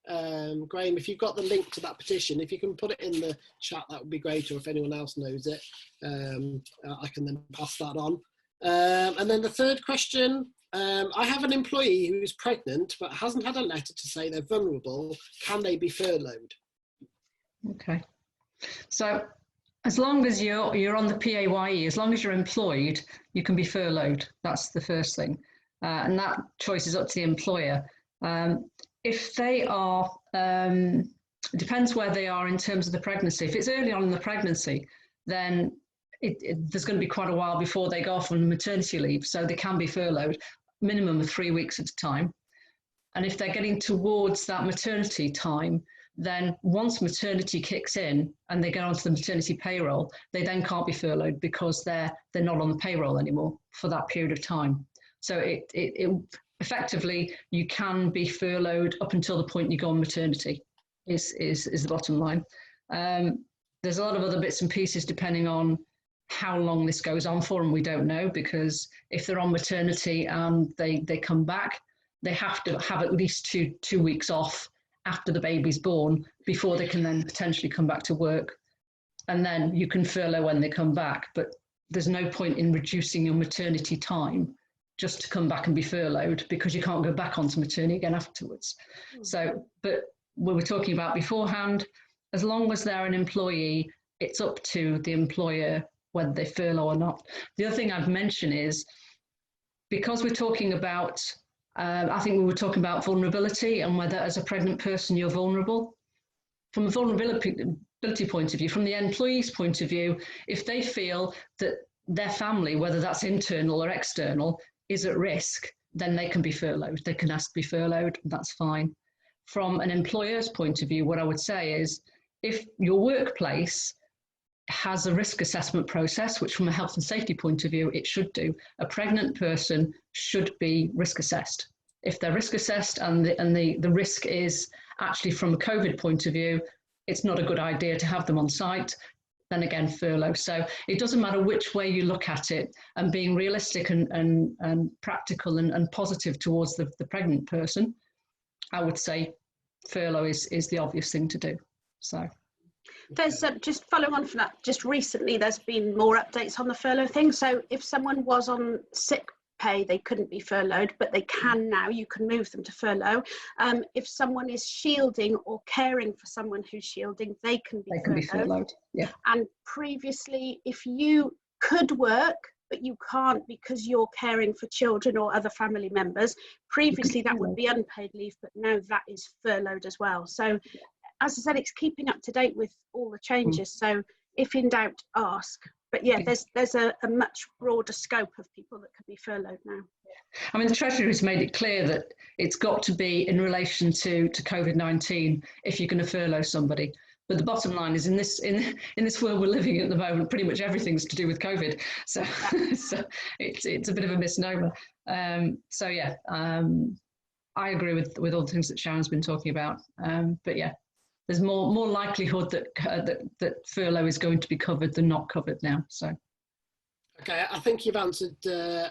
Graham, if you've got the link to that petition, if you can put it in the chat, that would be great, or if anyone else knows it, I can then pass that on. And then the third question, I have an employee who's pregnant but hasn't had a letter to say they're vulnerable. Can they be furloughed? Okay, so as long as you're on the PAYE, as long as you're employed, you can be furloughed. That's the first thing, and that choice is up to the employer. If they are, it depends where they are in terms of the pregnancy. If it's early on in the pregnancy, then there's going to be quite a while before they go off on maternity leave, so they can be furloughed, minimum of 3 weeks at a time. And if they're getting towards that maternity time, then once maternity kicks in and they get onto the maternity payroll, they then can't be furloughed because they're not on the payroll anymore for that period of time. So it effectively, you can be furloughed up until the point you go on maternity, is the bottom line. There's a lot of other bits and pieces depending on how long this goes on for, and we don't know, because if they're on maternity and they come back, they have to have at least two weeks off after the baby's born before they can then potentially come back to work. and then you can furlough when they come back. But there's no point in reducing your maternity time just to come back and be furloughed, because you can't go back onto maternity again afterwards. So, but we were talking about beforehand, as long as they're an employee, it's up to the employer whether they furlough or not. The other thing I'd mention is, because we're talking about, I think we were talking about vulnerability and whether as a pregnant person you're vulnerable. From a vulnerability point of view, from the employee's point of view, if they feel that their family, whether that's internal or external, is at risk, then they can be furloughed. They can ask to be furloughed, that's fine. From an employer's point of view, what I would say is, if your workplace has a risk assessment process, which from a health and safety point of view, it should do, a pregnant person should be risk assessed. If they're risk assessed and the risk is actually from a COVID point of view, it's not a good idea to have them on site, then again, furlough. So it doesn't matter which way you look at it, and being realistic and practical and positive towards the pregnant person, I would say furlough is the obvious thing to do. So there's just following on from that, just recently there's been more updates on the furlough thing. So if someone was on sick pay, they couldn't be furloughed, but they can now. You can move them to furlough. If someone is shielding or caring for someone who's shielding, they can be furloughed. Yeah. And previously, if you could work but you can't because you're caring for children or other family members, previously that would be unpaid leave, but now that is furloughed as well. So as I said, it's keeping up to date with all the changes. So if in doubt, ask. But yeah, there's a much broader scope of people that can be furloughed now. I mean, the Treasury has made it clear that it's got to be in relation to COVID-19 if you're going to furlough somebody. But the bottom line is, in this world we're living in at the moment, pretty much everything's to do with COVID. So, so it's a bit of a misnomer. So yeah, I agree with all the things that Sharon's been talking about. But yeah, there's more likelihood that furlough is going to be covered than not covered now. So. Okay, I think you've answered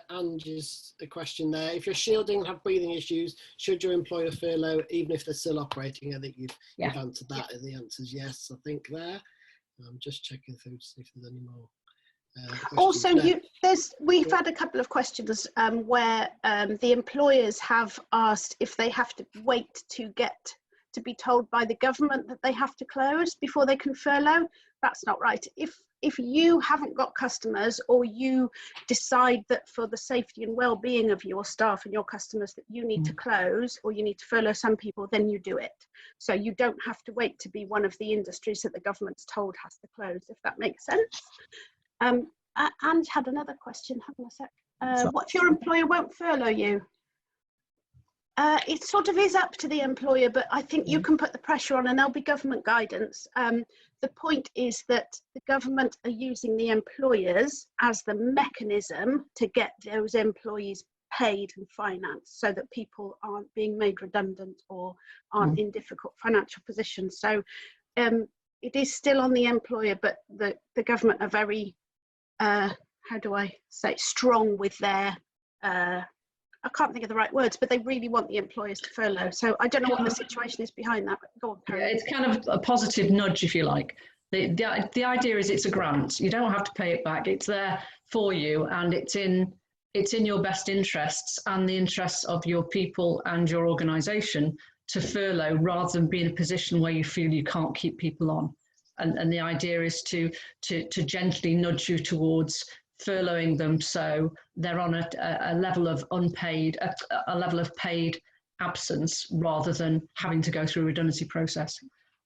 Angie's question there. If you're shielding and have breathing issues, should your employer furlough even if they're still operating? I think you've answered that. Yeah. The answer is yes, I think there. I'm just checking through to see if there's any more. Also, we've had a couple of questions where the employers have asked if they have to wait to be told by the government that they have to close before they can furlough. That's not right. If you haven't got customers, or you decide that for the safety and well-being of your staff and your customers that you need to close, or you need to furlough some people, then you do it. So you don't have to wait to be one of the industries that the government's told has to close, if that makes sense. And had another question, hang on a sec. What if your employer won't furlough you? It sort of is up to the employer, but I think you can put the pressure on, and there'll be government guidance. The point is that the government are using the employers as the mechanism to get those employees paid and financed, so that people aren't being made redundant or aren't in difficult financial positions. So it is still on the employer, but the government are very, how do I say, strong with their I can't think of the right words, but they really want the employers to furlough. So I don't know what the situation is behind that. But go on, Karen. Yeah, it's kind of a positive nudge, if you like. The idea is it's a grant. You don't have to pay it back. It's there for you, and it's in your best interests and the interests of your people and your organisation to furlough, rather than be in a position where you feel you can't keep people on. And the idea is to gently nudge you towards furloughing them, so they're on a level of unpaid, a level of paid absence, rather than having to go through a redundancy process.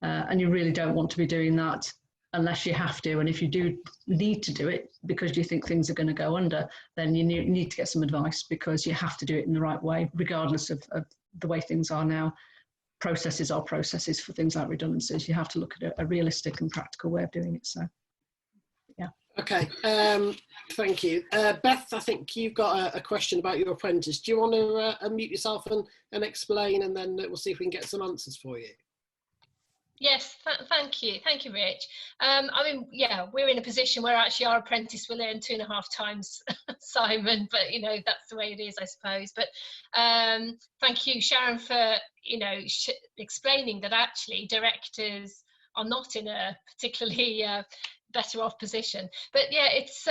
And you really don't want to be doing that unless you have to. And if you do need to do it because you think things are going to go under, then you need to get some advice, because you have to do it in the right way, regardless of the way things are now. Processes are processes for things like redundancies. You have to look at a realistic and practical way of doing it. So, yeah. Okay, thank you. Beth, I think you've got a question about your apprentice. Do you want to unmute yourself and explain, and then we'll see if we can get some answers for you? Yes, thank you, Rich. I mean, yeah, we're in a position where actually our apprentice will earn 2.5 times Simon, but you know, that's the way it is, I suppose. But thank you, Sharon, for explaining that actually directors are not in a particularly better off position. But yeah, it's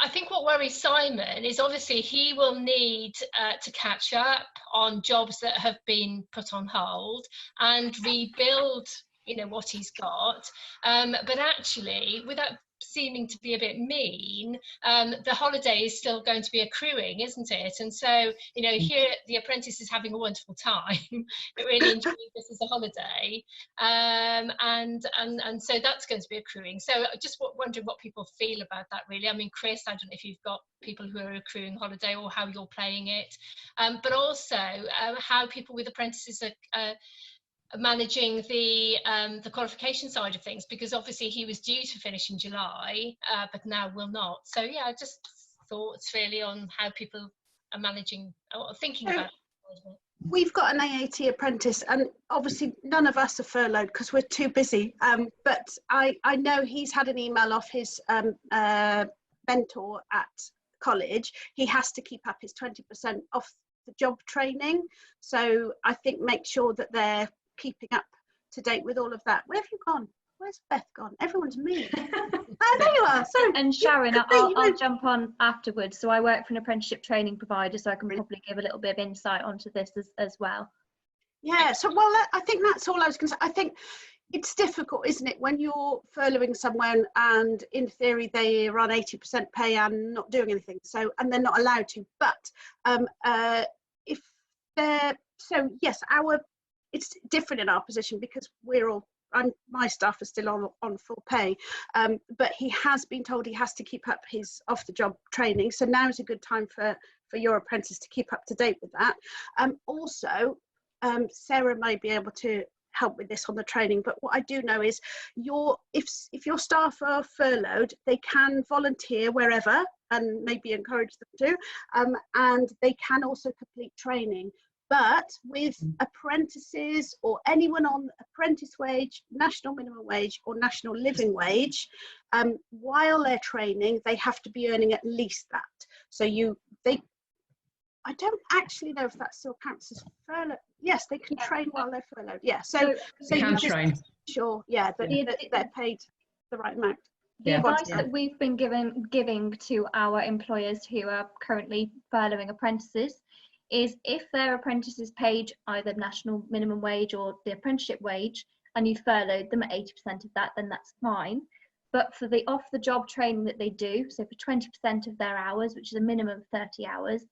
I think what worries Simon is obviously he will need to catch up on jobs that have been put on hold and rebuild, you know, what he's got. But actually, without seeming to be a bit mean, the holiday is still going to be accruing, isn't it? And so, you know, here the apprentice is having a wonderful time, really enjoying this as a holiday, and so that's going to be accruing. So just wondering what people feel about that, really. I mean, Chris, I don't know if you've got people who are accruing holiday or how you're playing it, but also how people with apprentices are managing the qualification side of things, because obviously he was due to finish in July, but now will not. So yeah, just thoughts really on how people are managing or thinking about it. We've got an AAT apprentice, and obviously none of us are furloughed because we're too busy. But I know he's had an email off his mentor at college. He has to keep up his 20% off the job training. So I think make sure that they're keeping up to date with all of that. Where have you gone? Where's Beth gone? Everyone's mean. There you are. So, and Sharon, I'll jump on afterwards. So I work for an apprenticeship training provider, so I can probably give a little bit of insight onto this as well. Yeah, so well, I think that's all I was going to say. I think it's difficult, isn't it, when you're furloughing someone and in theory they are on 80% pay and not doing anything, so, and they're not allowed to. But if they're, so yes, it's different in our position because we're all, my staff are still on full pay, but he has been told he has to keep up his off-the-job training. So now is a good time for your apprentice to keep up to date with that. Also, Sarah may be able to help with this on the training, but what I do know is if your staff are furloughed, they can volunteer wherever and maybe encourage them to, and they can also complete training. But with apprentices or anyone on apprentice wage, national minimum wage or national living wage, while they're training, they have to be earning at least that. So I don't actually know if that still counts as furlough. Yes, they can train while they're furloughed. Yeah, so you can train. Sure, yeah, that they're paid the right amount. The advice that we've been giving to our employers who are currently furloughing apprentices is if their apprentice is paid either national minimum wage or the apprenticeship wage and you furloughed them at 80% of that, then that's fine. But for the off-the-job training that they do, so for 20% of their hours, which is a minimum of 30 hours,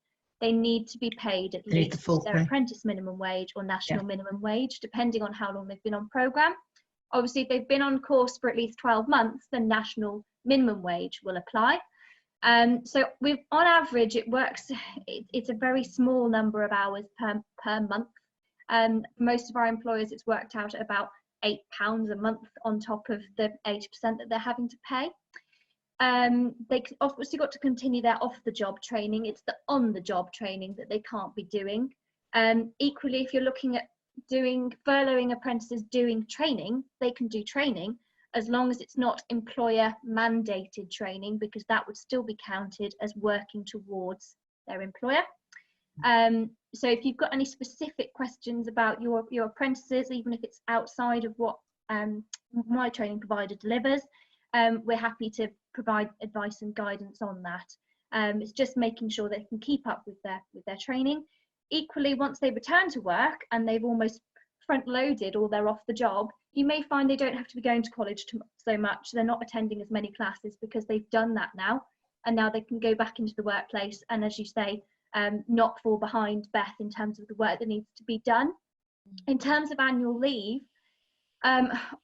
they need to be paid at least their apprentice minimum wage or national minimum wage, depending on how long they've been on programme. Obviously, if they've been on course for at least 12 months, then national minimum wage will apply. So on average, it works, it's a very small number of hours per month. Most of our employers, it's worked out at about £8 a month on top of the 80% that they're having to pay. They obviously got to continue their off-the-job training. It's the on-the-job training that they can't be doing. Equally, if you're looking at furloughing apprentices doing training, they can do training as long as it's not employer mandated training, because that would still be counted as working towards their employer. So if you've got any specific questions about your apprentices, even if it's outside of what my training provider delivers, we're happy to provide advice and guidance on that. It's just making sure they can keep up with their training. Equally, once they return to work and they've almost front-loaded or they're off the job, you may find they don't have to be going to college so much. They're not attending as many classes because they've done that now, and now they can go back into the workplace and, as you say, not fall behind, Beth, in terms of the work that needs to be done. In terms of annual leave,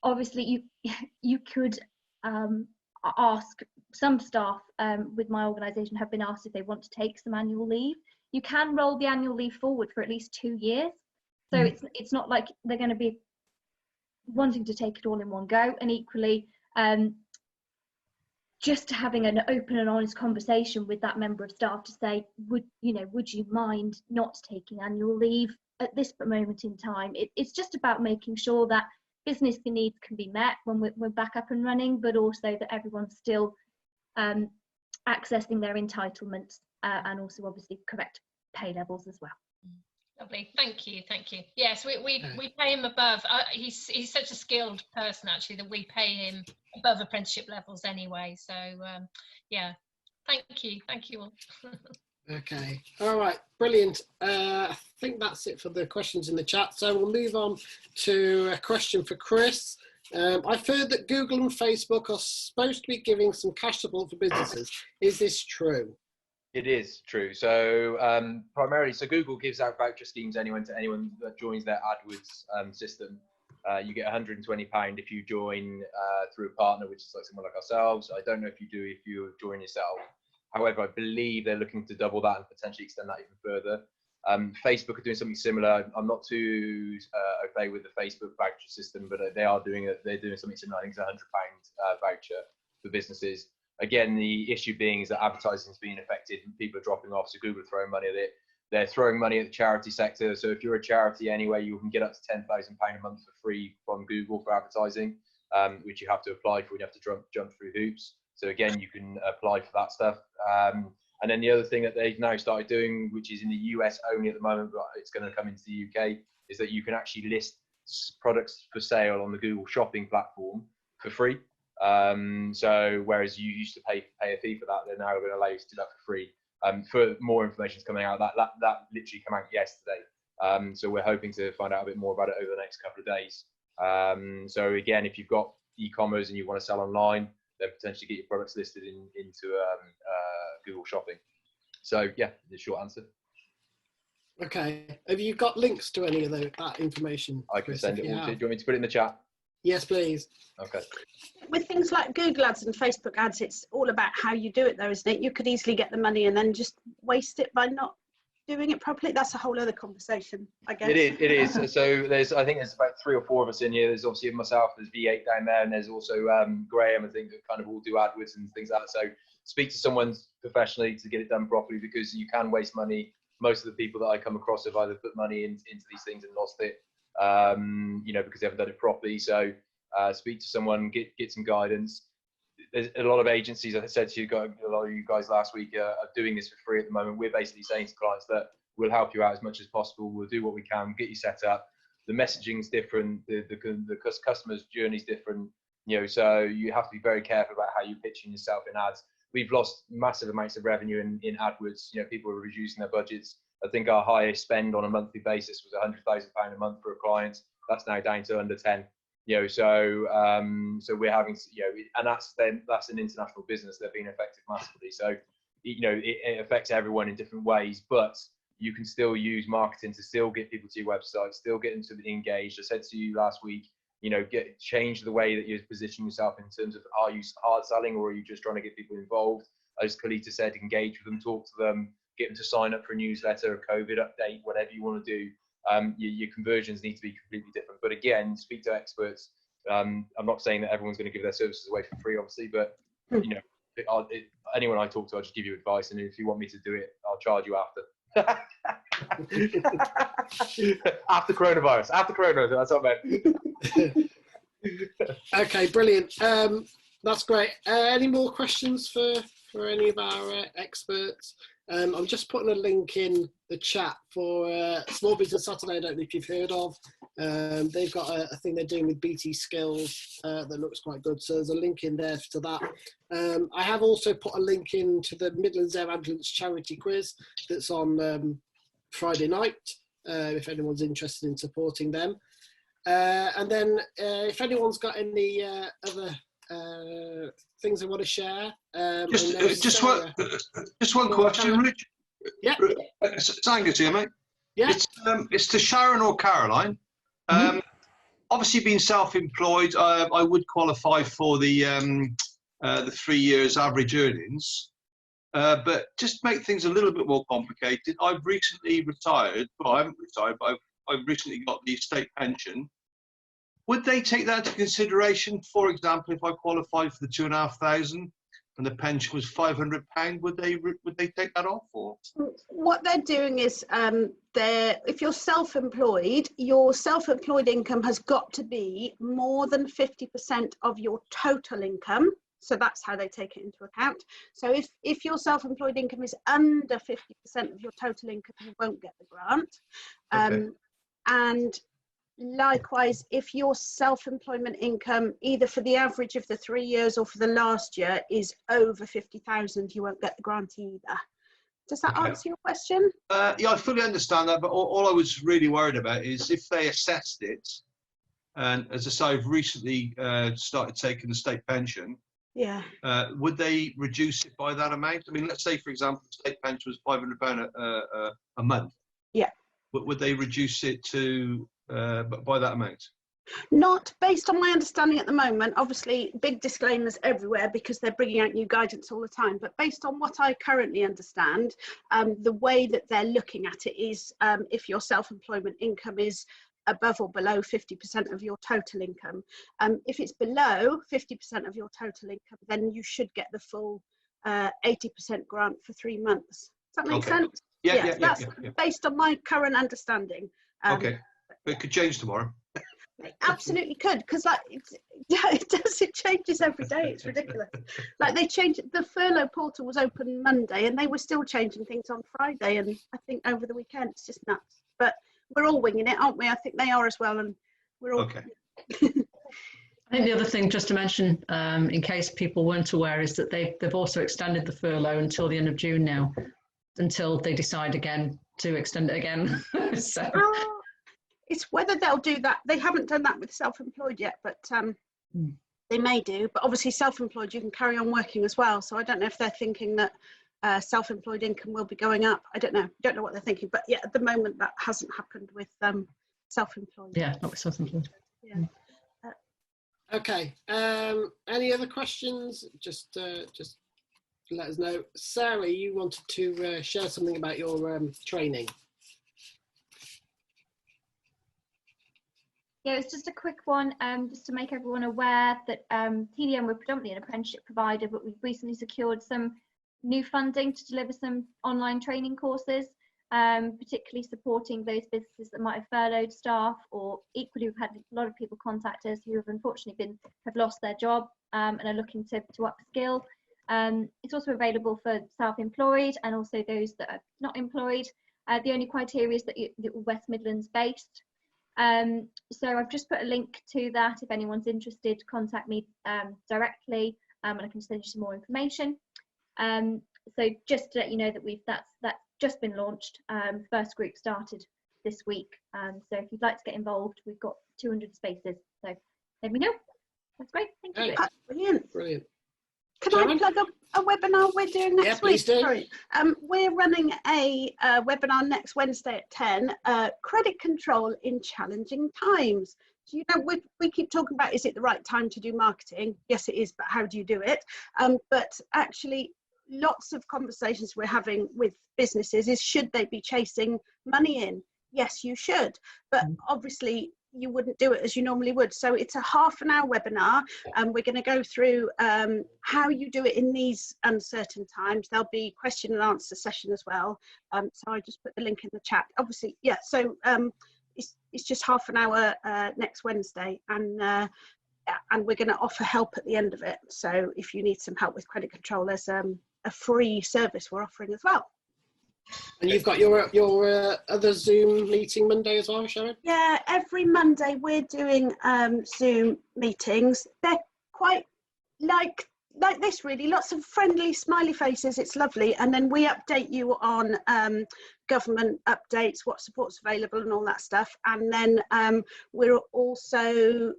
obviously you could ask some staff with my organisation have been asked if they want to take some annual leave. You can roll the annual leave forward for at least 2 years. So it's not like they're going to be wanting to take it all in one go. And equally, just having an open and honest conversation with that member of staff to say, would you mind not taking annual leave at this moment in time? It's just about making sure that business needs can be met when we're back up and running, but also that everyone's still accessing their entitlements and also obviously correct pay levels as well. Lovely, thank you. Yes, we pay him above. He's such a skilled person actually that we pay him above apprenticeship levels anyway. So yeah, thank you all. Okay, all right, brilliant. I think that's it for the questions in the chat. So we'll move on to a question for Chris. I've heard that Google and Facebook are supposed to be giving some cash support for businesses. Is this true? It is true. So primarily, so Google gives out voucher schemes to anyone that joins their AdWords system. You get £120 if you join through a partner, which is like someone like ourselves. I don't know if you join yourself. However, I believe they're looking to double that and potentially extend that even further. Facebook are doing something similar. I'm not too au fait with the Facebook voucher system, but they are doing it. They're doing something similar. I think it's a £100 voucher for businesses. Again, the issue being is that advertising is being affected and people are dropping off. So Google are throwing money at it. They're throwing money at the charity sector. So if you're a charity anyway, you can get up to £10,000 a month for free from Google for advertising, which you have to apply for. You have to jump through hoops. So again, you can apply for that stuff. And then the other thing that they've now started doing, which is in the US only at the moment, but it's going to come into the UK, is that you can actually list products for sale on the Google shopping platform for free. So whereas you used to pay a fee for that, they're now going to allow you to do that for free. For more information is coming out, that literally came out yesterday. So we're hoping to find out a bit more about it over the next couple of days. So again, if you've got e-commerce and you want to sell online, then potentially get your products listed into Google Shopping. So yeah, the short answer. Okay. Have you got links to any of that information? I can send it all to you. Do you want me to put it in the chat? Yes, please. Okay. With things like Google ads and Facebook ads, it's all about how you do it though, isn't it? You could easily get the money and then just waste it by not doing it properly. That's a whole other conversation, I guess. It is. So I think there's about 3 or 4 of us in here. There's obviously myself, there's V8 down there, and there's also Graham, I think, that kind of all do AdWords and things like that. So speak to someone professionally to get it done properly, because you can waste money. Most of the people that I come across have either put money into these things and lost it, because they haven't done it properly. So speak to someone, get some guidance. There's a lot of agencies, as I said to you, a lot of you guys last week are doing this for free at the moment. We're basically saying to clients that we'll help you out as much as possible. We'll do what we can, get you set up. The messaging's different. The customer's journey is different. So you have to be very careful about how you're pitching yourself in ads. We've lost massive amounts of revenue in AdWords. People are reducing their budgets. I think our highest spend on a monthly basis was £100,000 a month for a client. That's now down to under 10. So we're having, and that's an international business. They're being affected massively. So, it affects everyone in different ways, but you can still use marketing to still get people to your website, still get them to be engaged. I said to you last week, change the way that you're positioning yourself in terms of, are you hard selling or are you just trying to get people involved? As Colita said, engage with them, talk to them, get them to sign up for a newsletter, a COVID update, whatever you want to do. Your conversions need to be completely different. But again, speak to experts. I'm not saying that everyone's going to give their services away for free, obviously, but anyone I talk to, I'll just give you advice, and if you want me to do it, I'll charge you after. After coronavirus, that's what I meant. Okay, brilliant. That's great. Any more questions for any of our experts? I'm just putting a link in the chat for Small Business Saturday. I don't know if you've heard of. They've got a thing they're doing with BT Skills that looks quite good. So there's a link in there to that. I have also put a link into the Midlands Air Ambulance charity quiz that's on Friday night, if anyone's interested in supporting them. And then if anyone's got any other things they want to share. Just one question, Rich. Yeah. It's Angus here, mate. Yeah. It's to Sharon or Caroline. Obviously, being self-employed, I would qualify for the 3 years average earnings. But just make things a little bit more complicated. I've recently retired. Well, I haven't retired, but I've recently got the state pension. Would they take that into consideration? For example, if I qualified for the 2,500 and the pension was £500, would they take that off? Or what they're doing is, if you're self-employed, your self-employed income has got to be more than 50% of your total income. So that's how they take it into account. So if your self-employed income is under 50% of your total income, you won't get the grant. Okay. And likewise, if your self-employment income, either for the average of the 3 years or for the last year, is over 50,000, you won't get the grant either. Does that answer your question? Yeah, I fully understand that, but all I was really worried about is if they assessed it, and as I say, I've recently started taking the state pension. Yeah. Would they reduce it by that amount? I mean, let's say, for example, the state pension was £500 a month. Yeah. Would they reduce it to by that amount? Not based on my understanding at the moment. Obviously, big disclaimers everywhere because they're bringing out new guidance all the time. But based on what I currently understand, the way that they're looking at it is if your self-employment income is above or below 50% of your total income. If it's below 50% of your total income, then you should get the full 80% grant for 3 months. Does that make sense? Yeah, That's based on my current understanding. Okay, but it could change tomorrow. It absolutely could, because like it changes every day. It's ridiculous. Like they changed, the furlough portal was open Monday and they were still changing things on Friday, and I think over the weekend. It's just nuts. But we're all winging it, aren't we? I think they are as well, and we're all okay. I think the other thing just to mention, in case people weren't aware, is that they've also extended the furlough until the end of June now, until they decide again to extend it again. So. It's whether they'll do that. They haven't done that with self-employed yet, but they may do. But obviously self-employed, you can carry on working as well. So I don't know if they're thinking that self-employed income will be going up. I don't know what they're thinking. But yeah, at the moment that hasn't happened with self-employed. Yeah, not with self-employed. Yeah. Okay. Any other questions? Just let us know. Sarah, you wanted to share something about your training. Yeah, it's just a quick one, just to make everyone aware that TDM, we're predominantly an apprenticeship provider, but we've recently secured some new funding to deliver some online training courses, particularly supporting those businesses that might have furloughed staff, or equally we've had a lot of people contact us who have unfortunately have lost their job and are looking to upskill. It's also available for self-employed and also those that are not employed. The only criteria is that you're West Midlands based. So I've just put a link to that. If anyone's interested, contact me directly, and I can send you some more information. So just to let you know that that's just been launched. First group started this week. So if you'd like to get involved, we've got 200 spaces. So let me know. That's great. Thank you. That's brilliant. Brilliant. Can I plug a webinar we're doing next week? Please do. Sorry. We're running a webinar next Wednesday at 10, credit control in challenging times. So, you know, we keep talking about, is it the right time to do marketing? Yes, it is, but how do you do it? But actually, lots of conversations we're having with businesses is, should they be chasing money in? Yes, you should. But obviously, you wouldn't do it as you normally would. So it's a half-an-hour webinar, and we're going to go through how you do it in these uncertain times. There'll be question and answer session as well. So I just put the link in the chat. Obviously, yeah. So it's just half an hour next Wednesday, and we're going to offer help at the end of it. So if you need some help with credit control, there's a free service we're offering as well. And you've got your other Zoom meeting Monday as well, Sharon? Yeah, every Monday we're doing Zoom meetings. They're quite like this, really. Lots of friendly, smiley faces. It's lovely. And then we update you on government updates, what support's available and all that stuff. And then we're also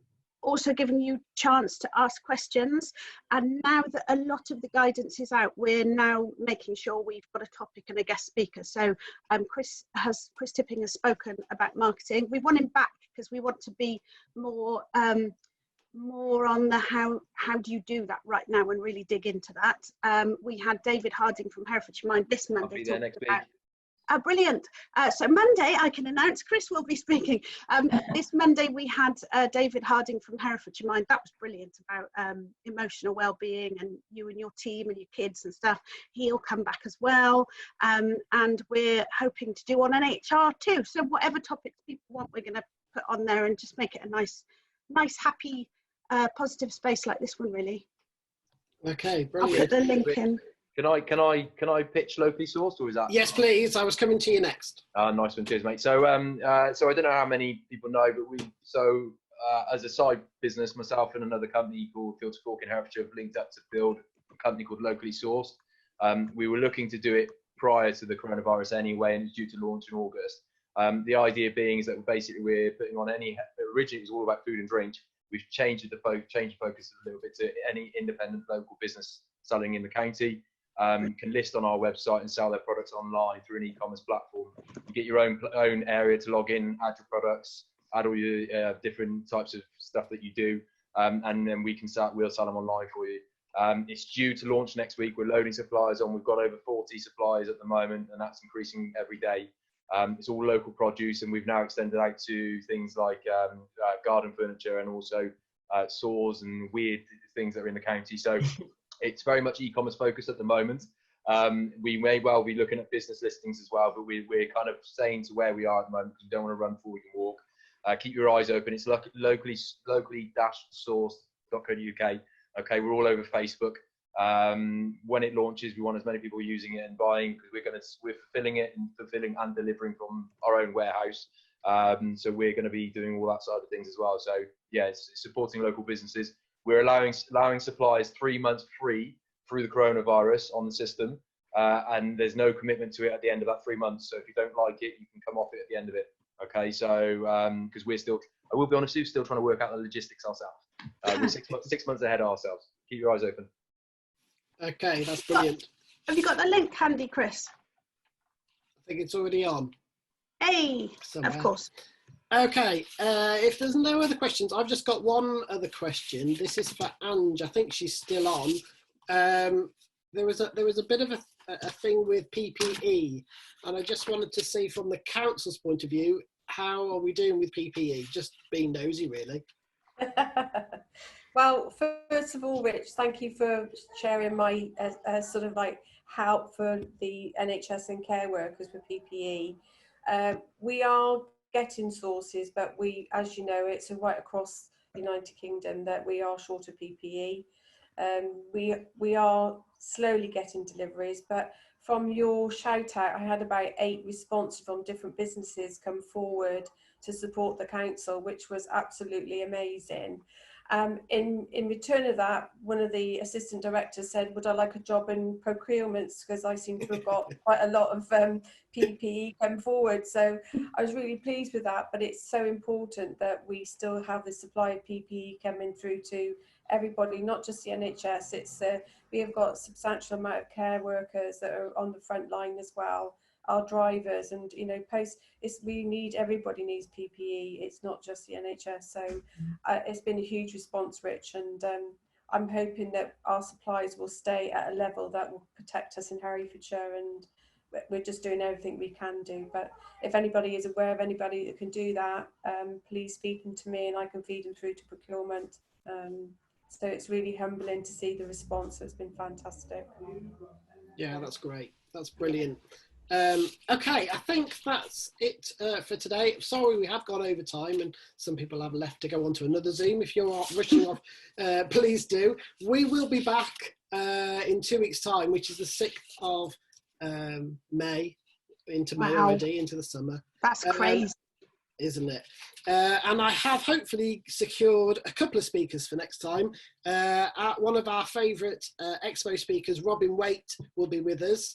giving you chance to ask questions. And now that a lot of the guidance is out, we're now making sure we've got a topic and a guest speaker. So Chris Tipping has spoken about marketing. We want him back because we want to be more on the how do you do that right now, and really dig into that. We had David Harding from Herefordshire Mind this Monday talking about. Brilliant. So Monday, I can announce Chris will be speaking. This Monday, we had David Harding from Herefordshire Mind. That was brilliant, about emotional well-being and you and your team and your kids and stuff. He'll come back as well. And we're hoping to do on an HR too. So whatever topics people want, we're going to put on there and just make it a nice, happy, positive space like this one, really. Okay, I'll brilliant. put the link in. Can I pitch locally sourced, or is that? Yes, please. I was coming to you next. Nice one, cheers, mate. So so I don't know how many people know, but as a side business, myself and another company called Field to Fork in Herefordshire have linked up to build a company called Locally Sourced. We were looking to do it prior to the coronavirus anyway, and it's due to launch in August. The idea being is that basically we're putting on originally it was all about food and drink. We've changed the focus a little bit to any independent local business selling in the county. Can list on our website and sell their products online through an e-commerce platform. You get your own area to log in, add your products, add all your different types of stuff that you do, and then we'll sell them online for you. It's due to launch next week. We're loading suppliers on. We've got over 40 suppliers at the moment, and that's increasing every day. It's all local produce, and we've now extended out to things like garden furniture and also saws and weird things that are in the county. So it's very much e-commerce focused at the moment. We may well be looking at business listings as well, but we're kind of staying to where we are at the moment because we don't want to run before we can walk. Keep your eyes open. It's locally-sourced.co.uk. Okay, we're all over Facebook. When it launches, we want as many people using it and buying because we're fulfilling it and delivering from our own warehouse. So we're going to be doing all that side of things as well. So yeah, it's supporting local businesses. We're allowing suppliers 3 months free through the coronavirus on the system, and there's no commitment to it at the end of that 3 months. So if you don't like it, you can come off it at the end of it. Okay, so because I will be honest, we're still trying to work out the logistics ourselves. We're 6 months ahead of ourselves. Keep your eyes open. Okay, that's brilliant. Have you got the link handy, Chris? I think it's already on. Hey, somewhere. Of course. Okay, if there's no other questions, I've just got one other question. This is for Ange. I think she's still on. There was a bit of a thing with PPE, and I just wanted to see from the council's point of view, how are we doing with PPE? Just being nosy, really. Well, first of all, Rich, thank you for sharing my sort of like help for the NHS and care workers with PPE. We are getting sources, but as you know, it's right across the United Kingdom that we are short of PPE. We are slowly getting deliveries, but from your shout out, I had about 8 responses from different businesses come forward to support the council, which was absolutely amazing. In return of that, one of the assistant directors said, would I like a job in procurements, because I seem to have got quite a lot of PPE come forward. So I was really pleased with that, but it's so important that we still have the supply of PPE coming through to everybody, not just the NHS. We have got a substantial amount of care workers that are on the front line as well, our drivers, and everybody needs PPE. It's not just the NHS. So it's been a huge response, Rich, and I'm hoping that our supplies will stay at a level that will protect us in Herefordshire, and we're just doing everything we can do. But if anybody is aware of anybody that can do that, please feed them to me and I can feed them through to procurement. So it's really humbling to see the response. It's been fantastic. Yeah, that's great. That's brilliant. Okay, I think that's it for today. Sorry we have gone over time and some people have left to go on to another Zoom. If you're rushing off, please do. We will be back in 2 weeks' time, which is the 6th of May, into May already, into the summer. That's crazy. Isn't it? And I have hopefully secured a couple of speakers for next time. One of our favourite expo speakers, Robin Waite, will be with us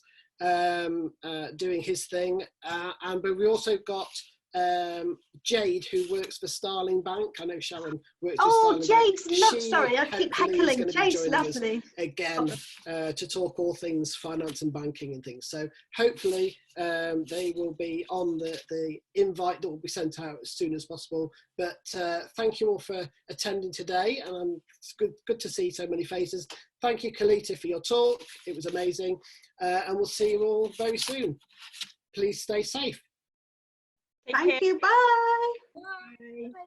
doing his thing. But we also got Jade, who works for Starling Bank. I know Sharon works for Starling Jade's Bank. Sorry, I keep heckling. Jade's lovely. Again, to talk all things finance and banking and things. So hopefully they will be on the invite that will be sent out as soon as possible. But thank you all for attending today, and it's good to see so many faces. Thank you, Colita, for your talk. It was amazing, and we'll see you all very soon. Please stay safe. Thank you. Bye. Bye.